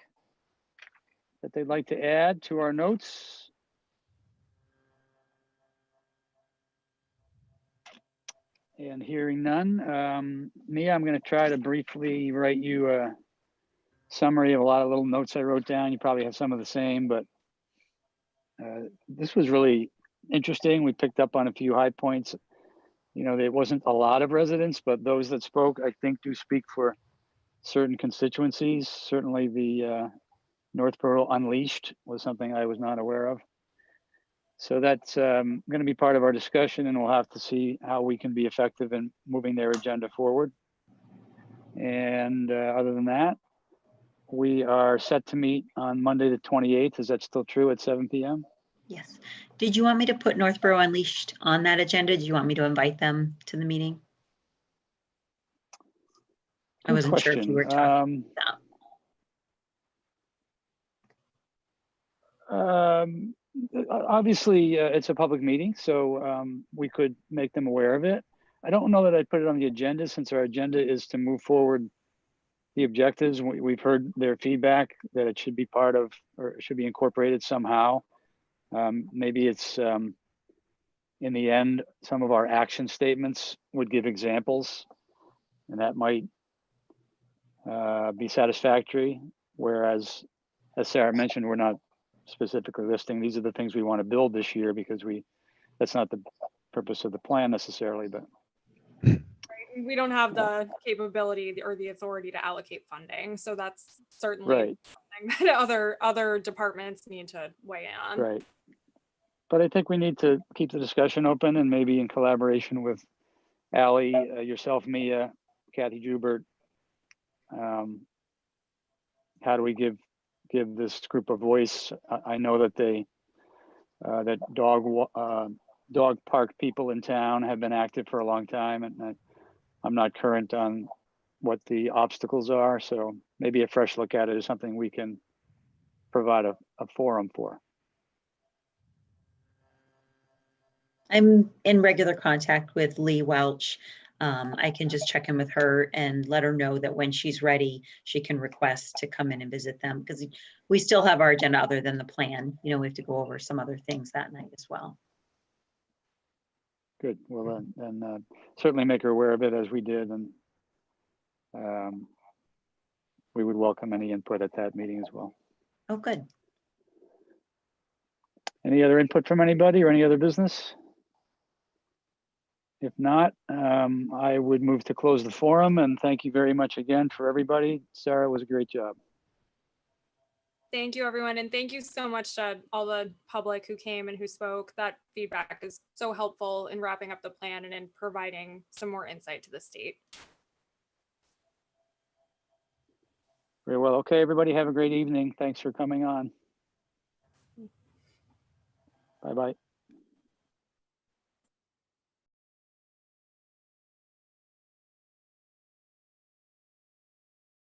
that they'd like to add to our notes? And hearing none, Mia, I'm going to try to briefly write you a summary of a lot of little notes I wrote down. You probably have some of the same, but this was really interesting. We picked up on a few high points. You know, there wasn't a lot of residents, but those that spoke, I think, do speak for certain constituencies. Certainly the Northborough Unleashed was something I was not aware of. So that's going to be part of our discussion, and we'll have to see how we can be effective in moving their agenda forward. And other than that, we are set to meet on Monday, the 28th. Is that still true at 7 p.m.? Yes. Did you want me to put Northborough Unleashed on that agenda? Do you want me to invite them to the meeting? I Good wasn't sure if you were talking about. Obviously, it's a public meeting, so we could make them aware of it. I don't know that I'd put it on the agenda, since our agenda is to move forward the objectives. We've heard their feedback that it should be part of, or it should be incorporated somehow. Maybe it's in the end, some of our action statements would give examples, and that might be satisfactory. Whereas, as Sarah mentioned, we're not specifically listing, these are the things we want to build this year, because that's not the purpose of the plan necessarily, but. We don't have the capability or the authority to allocate funding. So that's certainly something that other departments need to weigh in on. Right. But I think we need to keep the discussion open, and maybe in collaboration with Ally, yourself, Mia, Kathy Jubert. How do we give this group a voice? I know that that dog park people in town have been active for a long time, and I'm not current on what the obstacles are. So maybe a fresh look at it is something we can provide a forum for. I'm in regular contact with Lee Welch. I can just check in with her and let her know that when she's ready, she can request to come in and visit them, because we still have our agenda other than the plan. You know, we have to go over some other things that night as well. Good. Well, then certainly make her aware of it, as we did, and we would welcome any input at that meeting as well. Oh, good. Any other input from anybody or any other business? If not, I would move to close the forum, and thank you very much again for everybody. Sarah, it was a great job. Thank you, everyone. And thank you so much to all the public who came and who spoke. That feedback is so helpful in wrapping up the plan and in providing some more insight to the state. Very well. Okay, everybody, have a great evening. Thanks for coming on. Bye-bye.